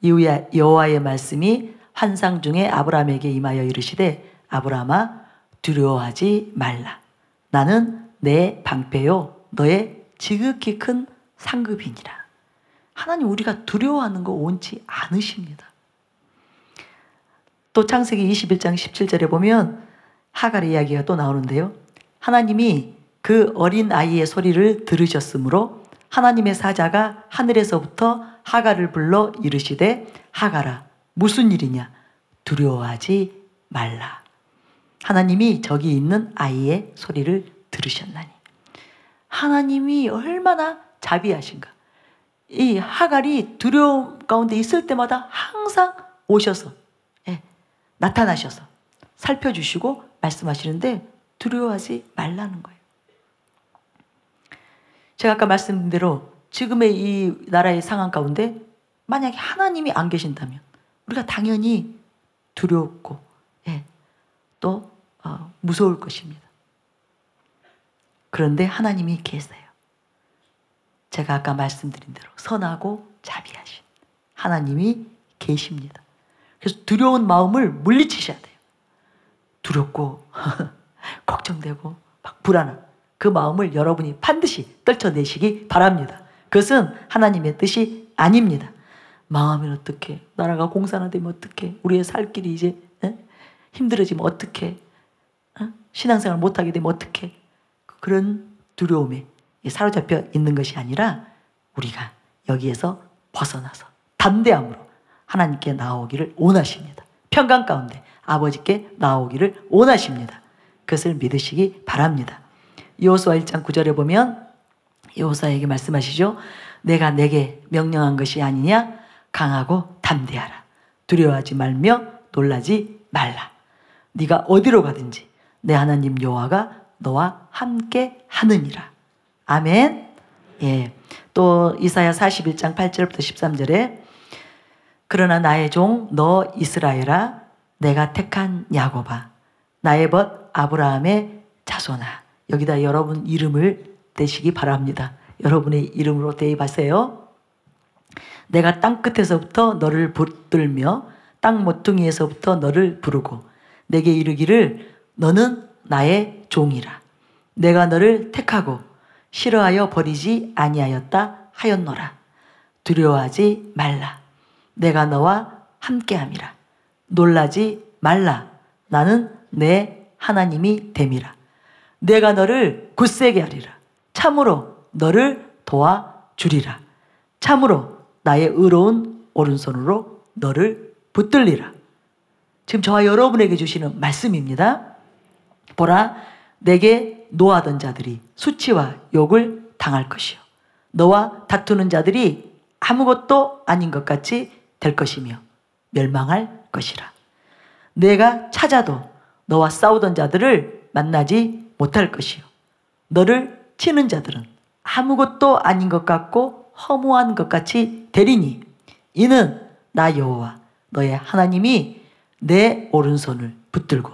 이후에 여호와의 말씀이 환상 중에 아브라함에게 임하여 이르시되, 아브라함아 두려워하지 말라. 나는 내 방패요 너의 지극히 큰 상급이니라. 하나님 우리가 두려워하는 거 원치 않으십니다. 또 창세기 21장 17절에 보면 하갈의 이야기가 또 나오는데요. 하나님이 그 어린 아이의 소리를 들으셨으므로 하나님의 사자가 하늘에서부터 하갈을 불러 이르시되, 하갈아 무슨 일이냐? 두려워하지 말라. 하나님이 저기 있는 아이의 소리를 들으셨나니. 하나님이 얼마나 자비하신가. 이 하갈이 두려움 가운데 있을 때마다 항상 오셔서 나타나셔서 살펴주시고 말씀하시는데 두려워하지 말라는 거예요. 제가 아까 말씀드린 대로 지금의 이 나라의 상황 가운데 만약에 하나님이 안 계신다면 우리가 당연히 두렵고 또 무서울 것입니다. 그런데 하나님이 계세요. 제가 아까 말씀드린 대로 선하고 자비하신 하나님이 계십니다. 그래서 두려운 마음을 물리치셔야 돼요. 두렵고 걱정되고 막 불안한 그 마음을 여러분이 반드시 떨쳐내시기 바랍니다. 그것은 하나님의 뜻이 아닙니다. 망하면 어떡해? 나라가 공산화되면 어떡해? 우리의 살 길이 이제 힘들어지면 어떡해? 신앙생활 못하게 되면 어떡해? 그런 두려움에 사로잡혀 있는 것이 아니라 우리가 여기에서 벗어나서 담대함으로 하나님께 나아오기를 원하십니다. 평강 가운데 아버지께 나아오기를 원하십니다. 그것을 믿으시기 바랍니다. 여호수아 1장 9절에 보면 여호수아에게 말씀하시죠. 내가 내게 명령한 것이 아니냐? 강하고 담대하라. 두려워하지 말며 놀라지 말라. 네가 어디로 가든지 내 하나님 여호와가 너와 함께 하느니라. 아멘. 예. 또 이사야 41장 8절부터 13절에 그러나 나의 종 너 이스라엘아, 내가 택한 야곱아, 나의 벗 아브라함의 자손아. 여기다 여러분 이름을 대시기 바랍니다. 여러분의 이름으로 대입하세요. 내가 땅 끝에서부터 너를 붙들며 땅 모퉁이에서부터 너를 부르고 내게 이르기를 너는 나의 종이라. 내가 너를 택하고 싫어하여 버리지 아니하였다 하였노라. 두려워하지 말라. 내가 너와 함께함이라. 놀라지 말라. 나는 내 하나님이 됨이라. 내가 너를 굳세게 하리라. 참으로 너를 도와주리라. 참으로 나의 의로운 오른손으로 너를 붙들리라. 지금 저와 여러분에게 주시는 말씀입니다. 보라, 내게 노하던 자들이 수치와 욕을 당할 것이요 너와 다투는 자들이 아무것도 아닌 것 같이 될 것이며 멸망할 것이라. 내가 찾아도 너와 싸우던 자들을 만나지 못할 것이요 너를 치는 자들은 아무것도 아닌 것 같고 허무한 것 같이 되리니 이는 나 여호와 너의 하나님이 내 오른손을 붙들고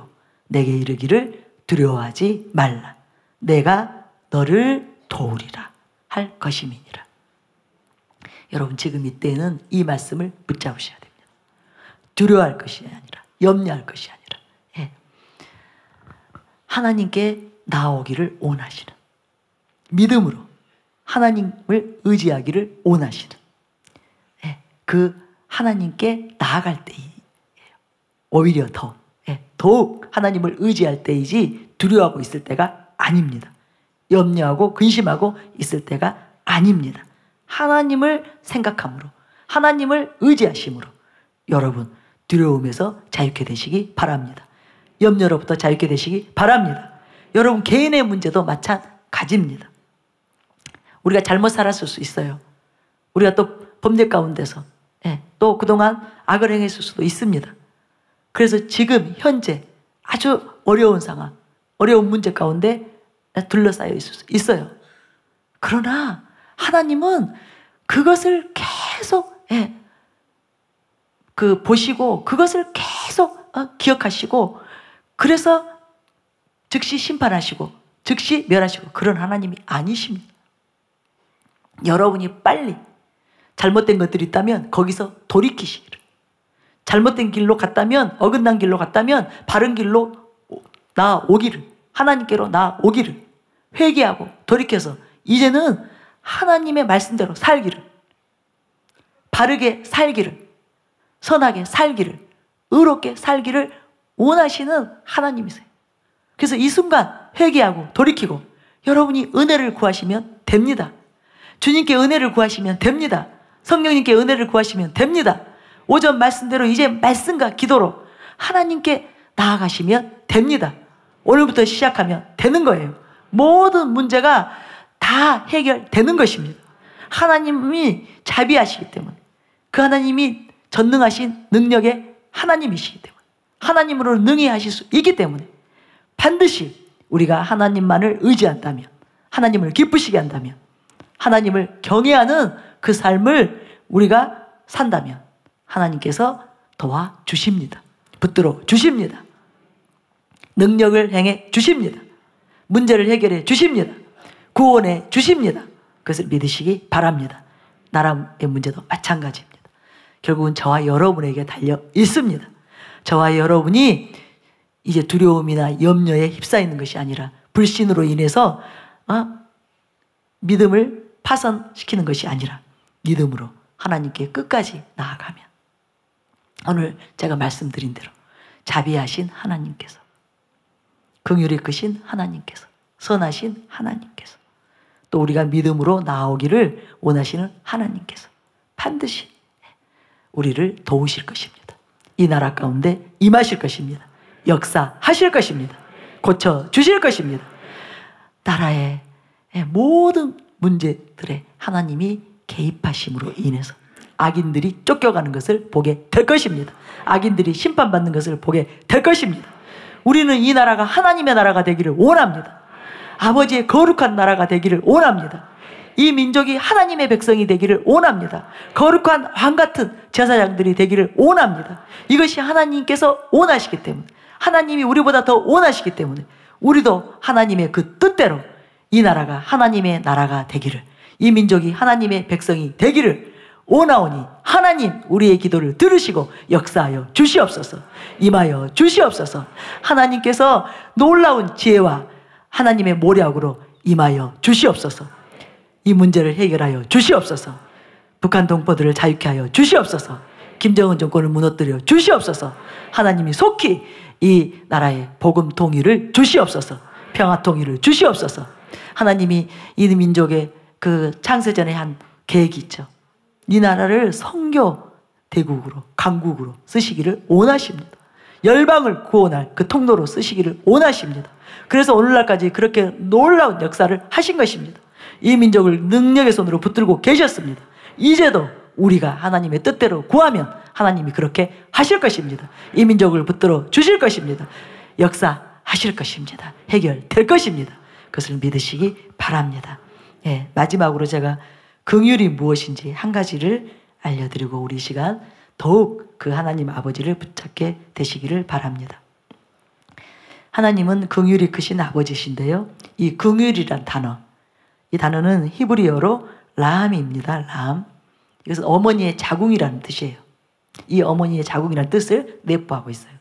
내게 이르기를 두려워하지 말라. 내가 너를 도우리라 할 것임이니라. 여러분 지금 이때는 이 말씀을 붙잡으셔야 됩니다. 두려워할 것이 아니라 염려할 것이 아니라 하나님께 나아오기를 원하시는 믿음으로 하나님을 의지하기를 원하시는 그 하나님께 나아갈 때이에요. 오히려 더욱 하나님을 의지할 때이지 두려워하고 있을 때가 아닙니다. 염려하고 근심하고 있을 때가 아닙니다. 하나님을 생각함으로 하나님을 의지하심으로 여러분 두려움에서 자유케 되시기 바랍니다. 염려로부터 자유케 되시기 바랍니다. 여러분 개인의 문제도 마찬가지입니다. 우리가 잘못 살았을 수 있어요. 우리가 또 범죄 가운데서 또 그동안 악을 행했을 수도 있습니다. 그래서 지금 현재 아주 어려운 상황, 어려운 문제 가운데 둘러싸여 있을 수 있어요. 그러나 하나님은 그것을 계속 보시고 그것을 계속 기억하시고 그래서 즉시 심판하시고 즉시 멸하시고 그런 하나님이 아니십니다. 여러분이 빨리 잘못된 것들이 있다면 거기서 돌이키시기를, 잘못된 길로 갔다면, 어긋난 길로 갔다면 바른 길로 나아오기를, 하나님께로 나아오기를 회개하고 돌이켜서 이제는 하나님의 말씀대로 살기를, 바르게 살기를, 선하게 살기를, 의롭게 살기를 원하시는 하나님이세요. 그래서 이 순간 회개하고 돌이키고 여러분이 은혜를 구하시면 됩니다. 주님께 은혜를 구하시면 됩니다. 성령님께 은혜를 구하시면 됩니다. 오전 말씀대로 이제 말씀과 기도로 하나님께 나아가시면 됩니다. 오늘부터 시작하면 되는 거예요. 모든 문제가 다 해결되는 것입니다. 하나님이 자비하시기 때문에, 그 하나님이 전능하신 능력의 하나님이시기 때문에, 하나님으로 능히 하실 수 있기 때문에 반드시 우리가 하나님만을 의지한다면, 하나님을 기쁘시게 한다면, 하나님을 경외하는 그 삶을 우리가 산다면 하나님께서 도와주십니다. 붙들어 주십니다. 능력을 행해 주십니다. 문제를 해결해 주십니다. 구원해 주십니다. 그것을 믿으시기 바랍니다. 나라의 문제도 마찬가지입니다. 결국은 저와 여러분에게 달려 있습니다. 저와 여러분이 이제 두려움이나 염려에 휩싸이는 것이 아니라 불신으로 인해서 믿음을 파손시키는 것이 아니라 믿음으로 하나님께 끝까지 나아가면, 오늘 제가 말씀드린 대로 자비하신 하나님께서, 긍휼이 크신 하나님께서, 선하신 하나님께서, 또 우리가 믿음으로 나아오기를 원하시는 하나님께서 반드시 우리를 도우실 것입니다. 이 나라 가운데 임하실 것입니다. 역사하실 것입니다. 고쳐주실 것입니다. 나라의 모든 문제들에 하나님이 개입하심으로 인해서 악인들이 쫓겨가는 것을 보게 될 것입니다. 악인들이 심판받는 것을 보게 될 것입니다. 우리는 이 나라가 하나님의 나라가 되기를 원합니다. 아버지의 거룩한 나라가 되기를 원합니다. 이 민족이 하나님의 백성이 되기를 원합니다. 거룩한 왕같은 제사장들이 되기를 원합니다. 이것이 하나님께서 원하시기 때문에, 하나님이 우리보다 더 원하시기 때문에 우리도 하나님의 그 뜻대로 이 나라가 하나님의 나라가 되기를, 이 민족이 하나님의 백성이 되기를 원하오니 하나님 우리의 기도를 들으시고 역사하여 주시옵소서. 임하여 주시옵소서. 하나님께서 놀라운 지혜와 하나님의 모략으로 임하여 주시옵소서. 이 문제를 해결하여 주시옵소서. 북한 동포들을 자유케 하여 주시옵소서. 김정은 정권을 무너뜨려 주시옵소서. 하나님이 속히 이 나라의 복음 통일을 주시옵소서. 평화 통일을 주시옵소서. 하나님이 이 민족의 그 창세전에 한 계획이 있죠. 이 나라를 선교 대국으로, 강국으로 쓰시기를 원하십니다. 열방을 구원할 그 통로로 쓰시기를 원하십니다. 그래서 오늘날까지 그렇게 놀라운 역사를 하신 것입니다. 이 민족을 능력의 손으로 붙들고 계셨습니다. 이제도 우리가 하나님의 뜻대로 구하면 하나님이 그렇게 하실 것입니다. 이 민족을 붙들어 주실 것입니다. 역사하실 것입니다. 해결될 것입니다. 그것을 믿으시기 바랍니다. 예, 마지막으로 제가 긍휼이 무엇인지 한 가지를 알려드리고 우리 시간 더욱 그 하나님 아버지를 붙잡게 되시기를 바랍니다. 하나님은 긍휼이 크신 아버지신데요. 이 긍휼이란 단어, 이 단어는 히브리어로 라함입니다. 라함. 이것은 어머니의 자궁이라는 뜻이에요. 이 어머니의 자궁이라는 뜻을 내포하고 있어요.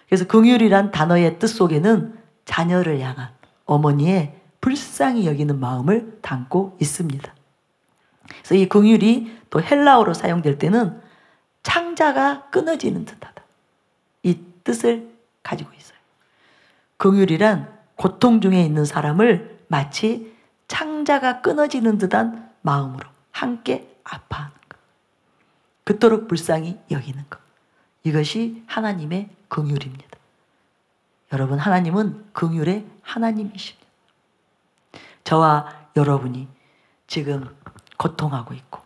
그래서 긍휼이란 단어의 뜻 속에는 자녀를 향한 어머니의 불쌍히 여기는 마음을 담고 있습니다. 그래서 이 긍휼이 또 헬라어로 사용될 때는 창자가 끊어지는 듯하다. 이 뜻을 가지고 있어요. 긍휼이란 고통 중에 있는 사람을 마치 창자가 끊어지는 듯한 마음으로 함께 아파하는 것. 그토록 불쌍히 여기는 것. 이것이 하나님의 긍휼입니다. 여러분, 하나님은 긍휼의 하나님이십니다. 저와 여러분이 지금 고통하고 있고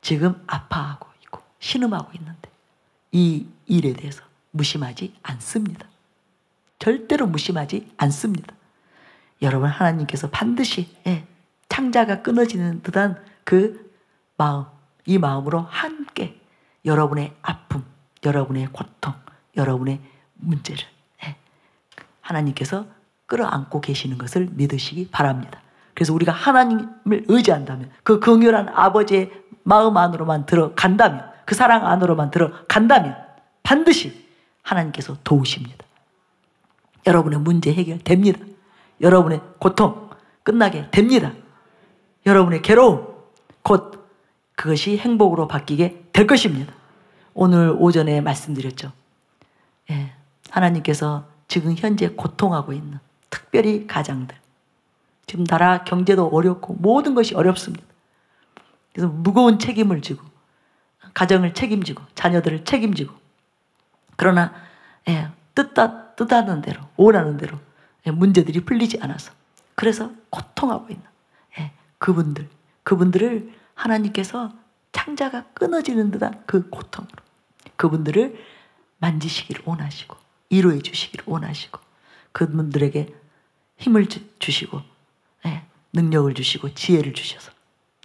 지금 아파하고 있고 신음하고 있는데 이 일에 대해서 무심하지 않습니다. 절대로 무심하지 않습니다. 여러분, 하나님께서 반드시 창자가 끊어지는 듯한 그 마음, 이 마음으로 함께 여러분의 아픔, 여러분의 고통, 여러분의 문제를 하나님께서 끌어안고 계시는 것을 믿으시기 바랍니다. 그래서 우리가 하나님을 의지한다면, 그 긍휼한 아버지의 마음 안으로만 들어간다면, 그 사랑 안으로만 들어간다면 반드시 하나님께서 도우십니다. 여러분의 문제 해결됩니다. 여러분의 고통 끝나게 됩니다. 여러분의 괴로움 곧 그것이 행복으로 바뀌게 될 것입니다. 오늘 오전에 말씀드렸죠. 하나님께서 지금 현재 고통하고 있는 특별히 가장들, 지금 나라 경제도 어렵고 모든 것이 어렵습니다. 그래서 무거운 책임을 지고 가정을 책임지고 자녀들을 책임지고, 그러나 뜻하는 대로 원하는 대로 문제들이 풀리지 않아서 그래서 고통하고 있는 그분들을 하나님께서 창자가 끊어지는 듯한 그 고통으로 그분들을 만지시기를 원하시고 위로해 주시기를 원하시고 그분들에게 힘을 주시고 능력을 주시고 지혜를 주셔서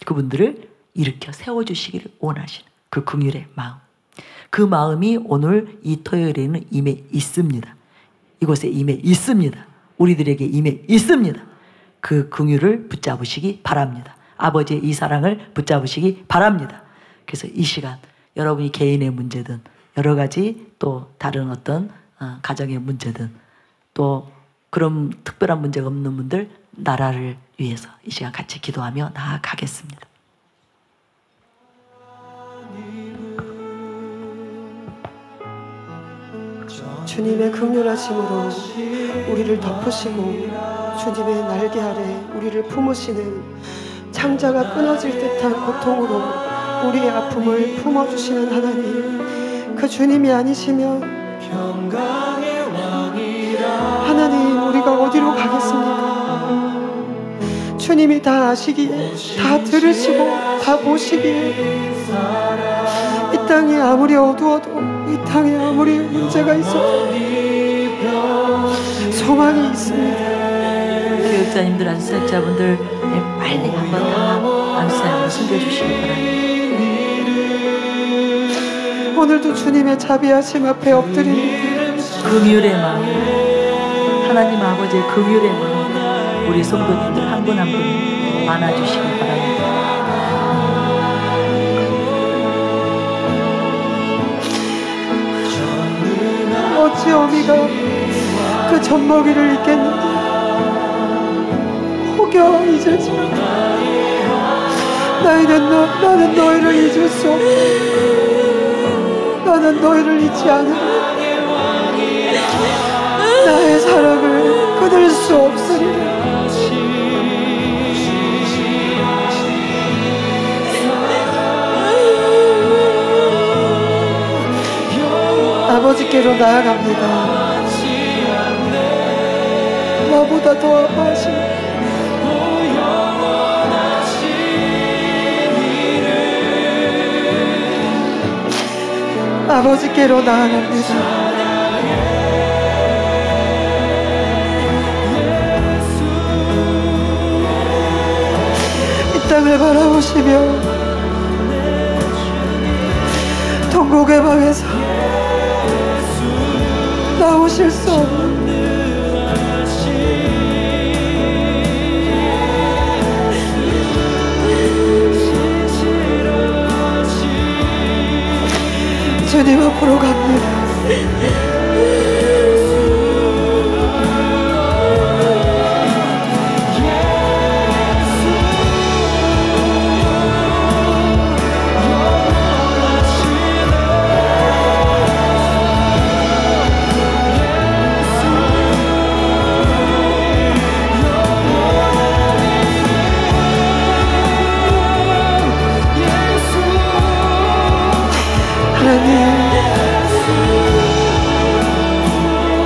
그분들을 일으켜 세워주시기를 원하시는 그 긍휼의 마음, 그 마음이 오늘 이 토요일에는 임해 있습니다. 이곳에 임해 있습니다. 우리들에게 임해 있습니다. 그 긍휼을 붙잡으시기 바랍니다. 아버지의 이 사랑을 붙잡으시기 바랍니다. 그래서 이 시간 여러분이 개인의 문제든 여러 가지 또 다른 어떤 가정의 문제든 또 그런 특별한 문제가 없는 분들 나라를 위해서 이 시간 같이 기도하며 나아가겠습니다. 주님의 긍휼하심으로 우리를 덮으시고 주님의 날개 아래 우리를 품으시는 창자가 끊어질 듯한 고통으로 우리의 아픔을 품어주시는 하나님, 그 주님이 아니시면 하나님 우리가 어디로 가겠습니까? 주님이 다 아시기에, 다 들으시고 다 보시기에 이 땅이 아무리 어두워도, 이 땅에 아무리 문제가 있어도 소망이 있습니다. 교육자님들, 안수사역자분들 빨리 한번 안수사역으로 숨겨주시기 바랍니다. 오늘도 주님의 자비하심 앞에 엎드립니다. 긍휼의 마음, 하나님 아버지의 긍휼의 마음, 우리 성도님들 한 분 한 분 안아주시기 바랍니다. 어찌 어미가 그 젖먹이를 잊겠는데 혹여 잊을지 나는 너희를 잊을 수 없고 나는 너희를 잊지 않으리. 나의 사랑을 끊을 수 없으리라. 아버지께로 나아갑니다. 나보다 더 아파하시는 아버지께로 나아갑니다. 이 땅을 바라보시며 통곡의 방에서 나오실 수 없는 주님 앞으로 갑니다.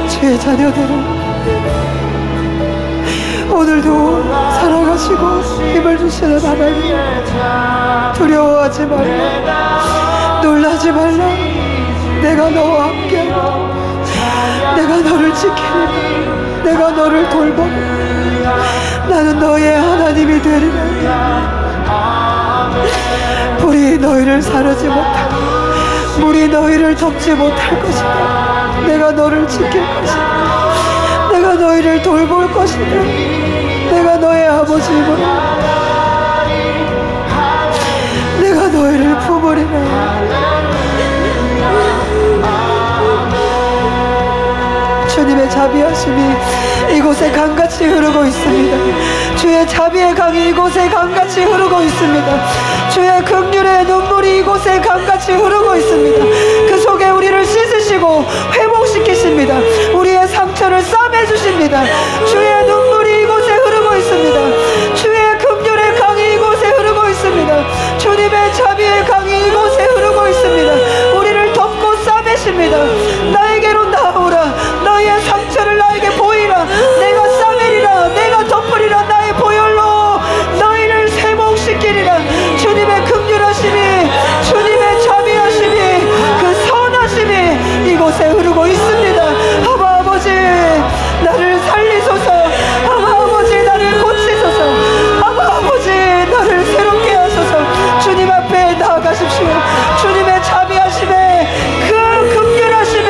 주의 자녀들을 오늘도 살아가시고 힘을 주시는 하나님, 두려워하지 말라, 놀라지 말라. 내가 너와 함께하리라. 내가 너를 지키리라. 내가 너를 돌보리라. 나는 너의 하나님이 되리라. 불이 너희를 사르지 못하고 물이 너희를 덮지 못할 것이다. 내가 너를 지킬 것이다. 내가 너희를 돌볼 것이다. 내가 너의 아버지이므로 내가 너희를 품으리라. 주님의 자비하심이 이곳에 강같이 흐르고 있습니다. 주의 자비의 강이 이곳에 강같이 흐르고 있습니다. 주의 긍휼의 눈물이 이곳에 강같이 흐르고 있습니다. 그 속에 우리를 씻으시고 회복시키십니다. 우리의 상처를 싸매주십니다. 주의 눈물이 이곳에 흐르고 있습니다. 주의 긍휼의 강이 이곳에 흐르고 있습니다. 주님의 자비의 강이 이곳에 흐르고 있습니다. 우리를 덮고 싸매십니다. 나에게로 나오라. 너희의 상처를 나에게 보이라. 내가 싸매리라. 내가 덮으리라. 나의 보혈로 너희를 회복시키리라. 주님의 긍휼하심이, 주님의 자비하심이, 그 선하심이 이곳에 흐르고 있습니다. 아바 아버지, 나를 살리소서. 아바 아버지, 나를 고치소서. 아바 아버지, 나를 새롭게 하소서. 주님 앞에 나아가십시오. 주님의 자비하심에, 그 긍휼하심에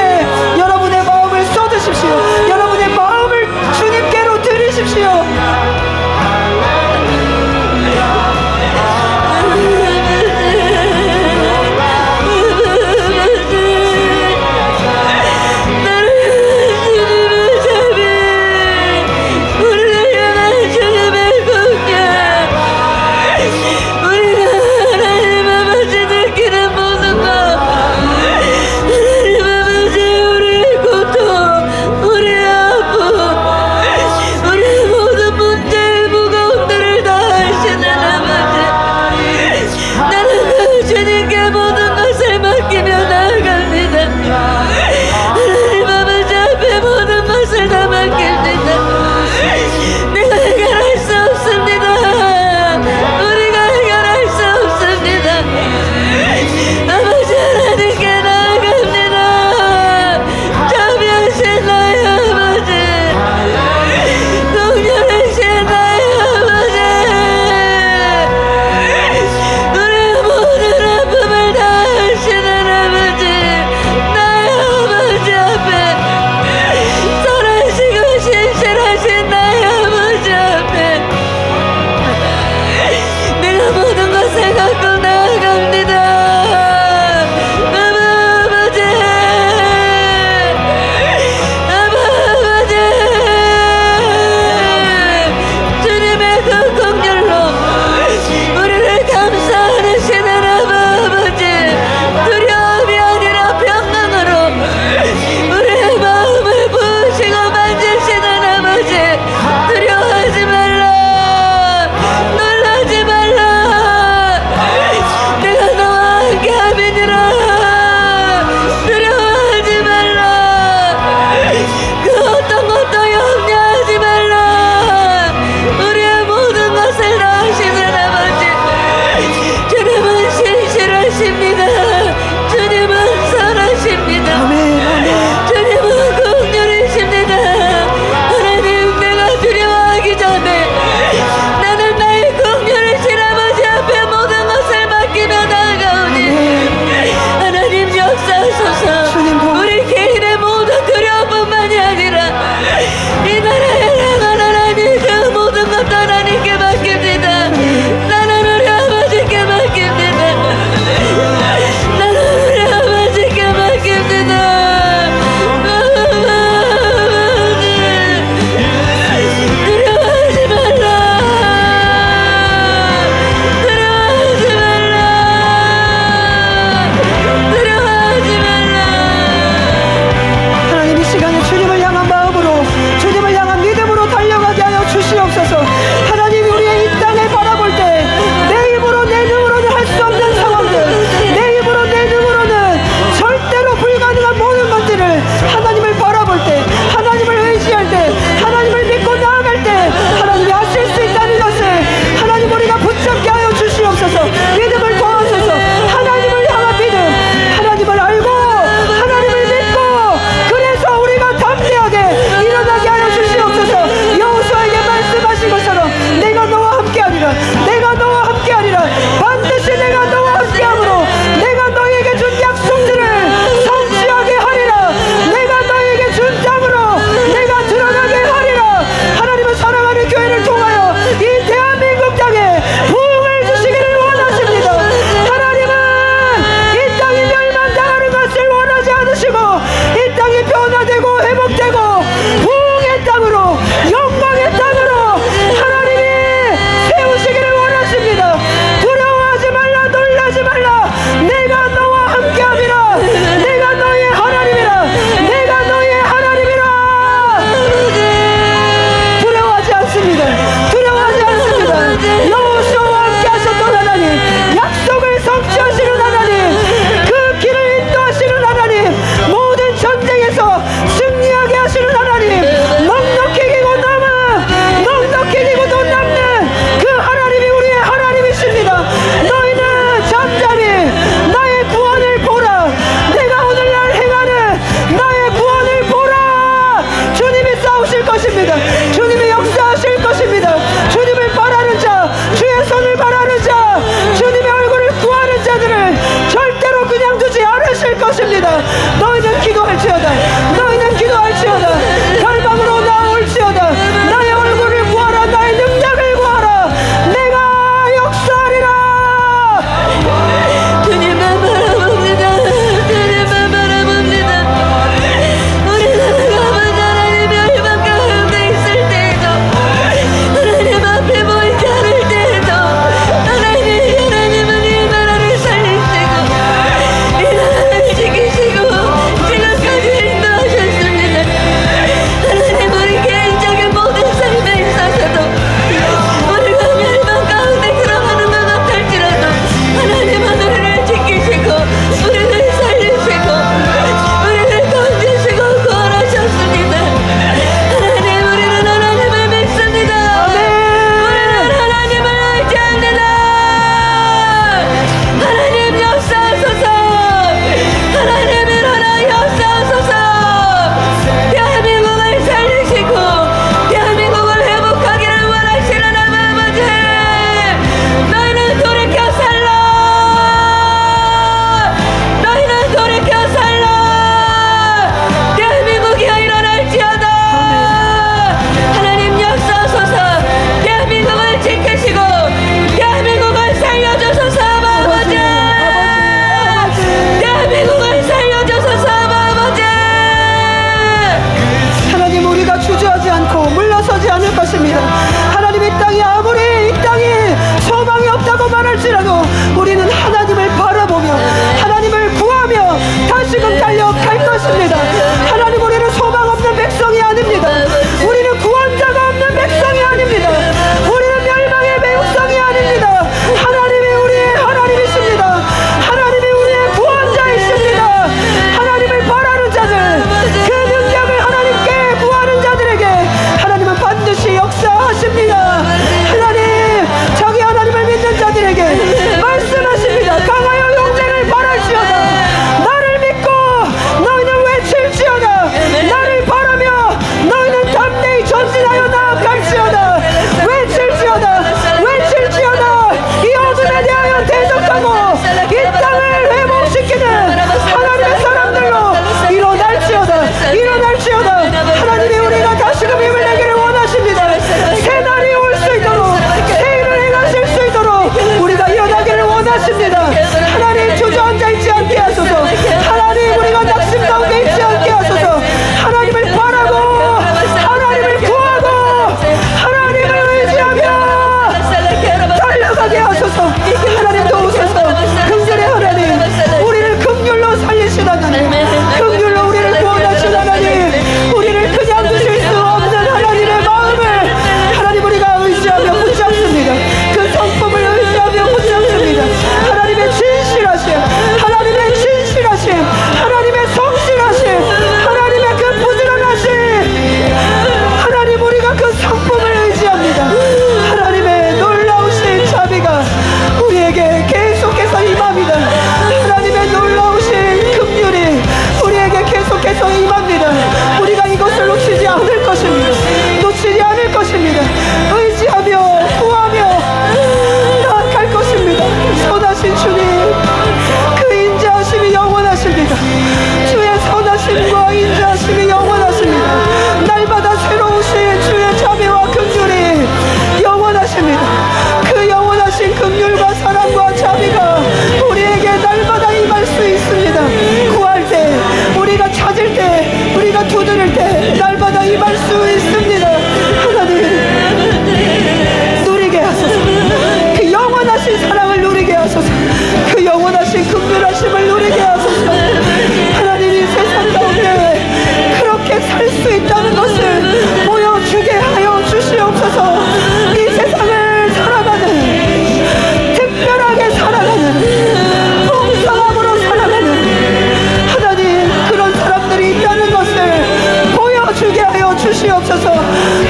주시옵소서.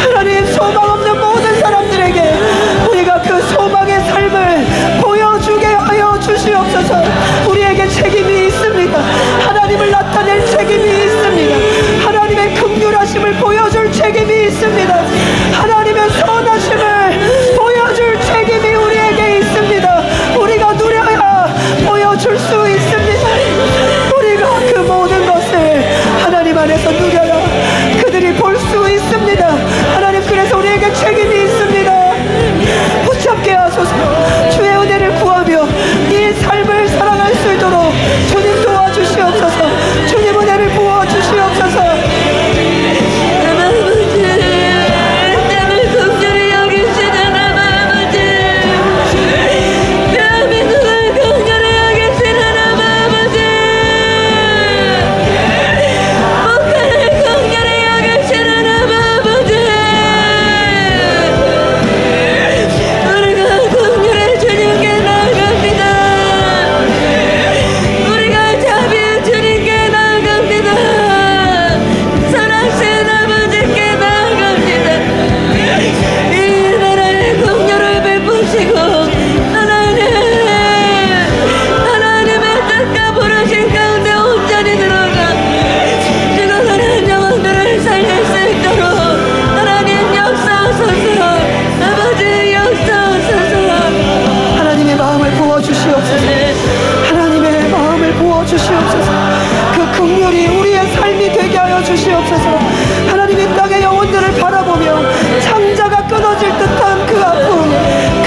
하나님, 소망 없는 모든 사람들에게 우리가 그 소망의 삶을 보여주게 하여 주시옵소서. 우리에게 책임이 있습니다. 하나님을 나타낼 책임이 있습니다. 하나님의 긍휼하심을 보여줄 책임이 있습니다. 하나님의 선하심을 보여줄 책임이 우리에게 있습니다. 우리가 누려야 보여줄 수 있습니다. 우리가 그 모든 것을 하나님 안에서 누려야 그들이 볼 수 있습니다. 하나님, 그래서 우리에게 책임이 있습니다. 붙잡게 하소서. 주의 은혜를 구하며 이 삶을 살아갈 수 있도록 주님 도와주시옵소서. 주님 은혜를 부어주시옵소서. 주시옵소서. 하나님, 이 땅의 영혼들을 바라보며 창자가 끊어질 듯한 그 아픔,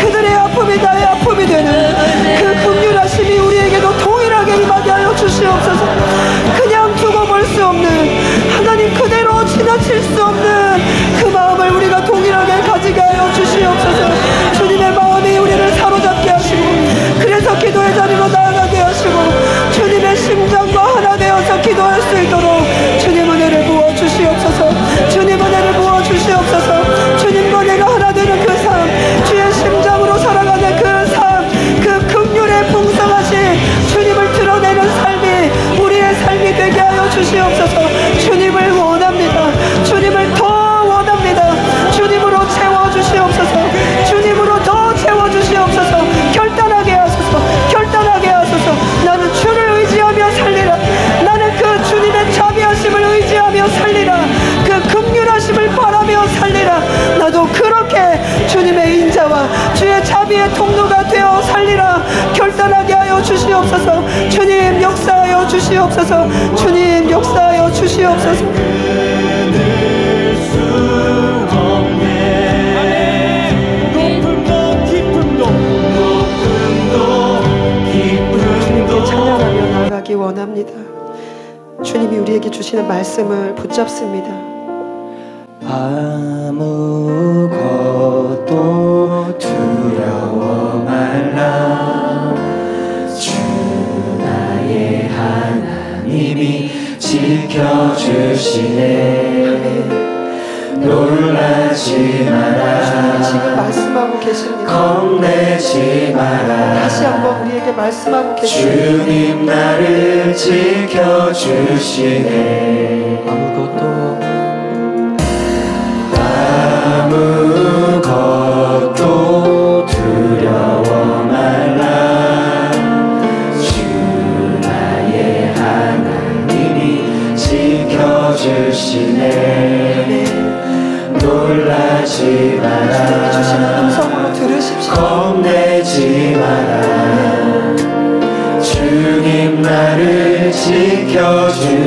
그들의 아픔이 나의 아픔이 되는 그 긍휼하심이 우리에게도 동일하게 임하게 하여 주시옵소서. 그냥 두고 볼 수 없는, 하나님 그대로 지나칠 수 없는 그 마음을 우리가 동일하게 가지게 하여 주시옵소서. 주님의 마음이 우리를 사로잡게 하시고, 그래서 기도의 자리로 나아가게 하시고, 주님의 심장과 하나 되어서 기도할 수 있도록 주님 은혜를 부어주시옵소서. 주님 은혜를 부어주시옵소서. 주님과 내가 하나 되는 그 삶, 주의 심장으로 살아가는 그 삶, 그 긍휼의 풍성하신 주님을 드러내는 삶이 우리의 삶이 되게 하여 주시옵소서. 주님을 원합니다. 주님을 더 원합니다. 주님으로 채워주시옵소서. 주님으로 더 채워주시옵소서. 결단하게 하소서. 결단하게 하소서. 나는 주를 의지하며 살리라. 나는 그 주님의 자비하심을 의지하며 살리라. 그 긍휼하심을 바라며 살리라. 나도 그렇게 주님의 인자와 주의 자비의 통로가 되어 살리라. 결단하게 하여 주시옵소서. 주님 역사하여 주시옵소서. 주님 역사하여 주시옵소서. 주님께 찬양하며 나아가기 원합니다. 주님이 우리에게 주시는 말씀을 붙잡습니다. 아무것도 두려워 말라. 주 나의 하나님이 지켜주시네. 놀라지 마라. 주님 지금 말씀하고 계십니다. 겁내지 마라. 다시 한번 우리에게 말씀하고 계십니다. 주님 나를 지켜주시네. 아무것도 두려워 말라. 주 나의 하나님이 지켜주시네. 놀라지 마라. 주님이 주시는 음성으로 들으십시오. 겁내지 마라. 주님 나를 지켜주시네.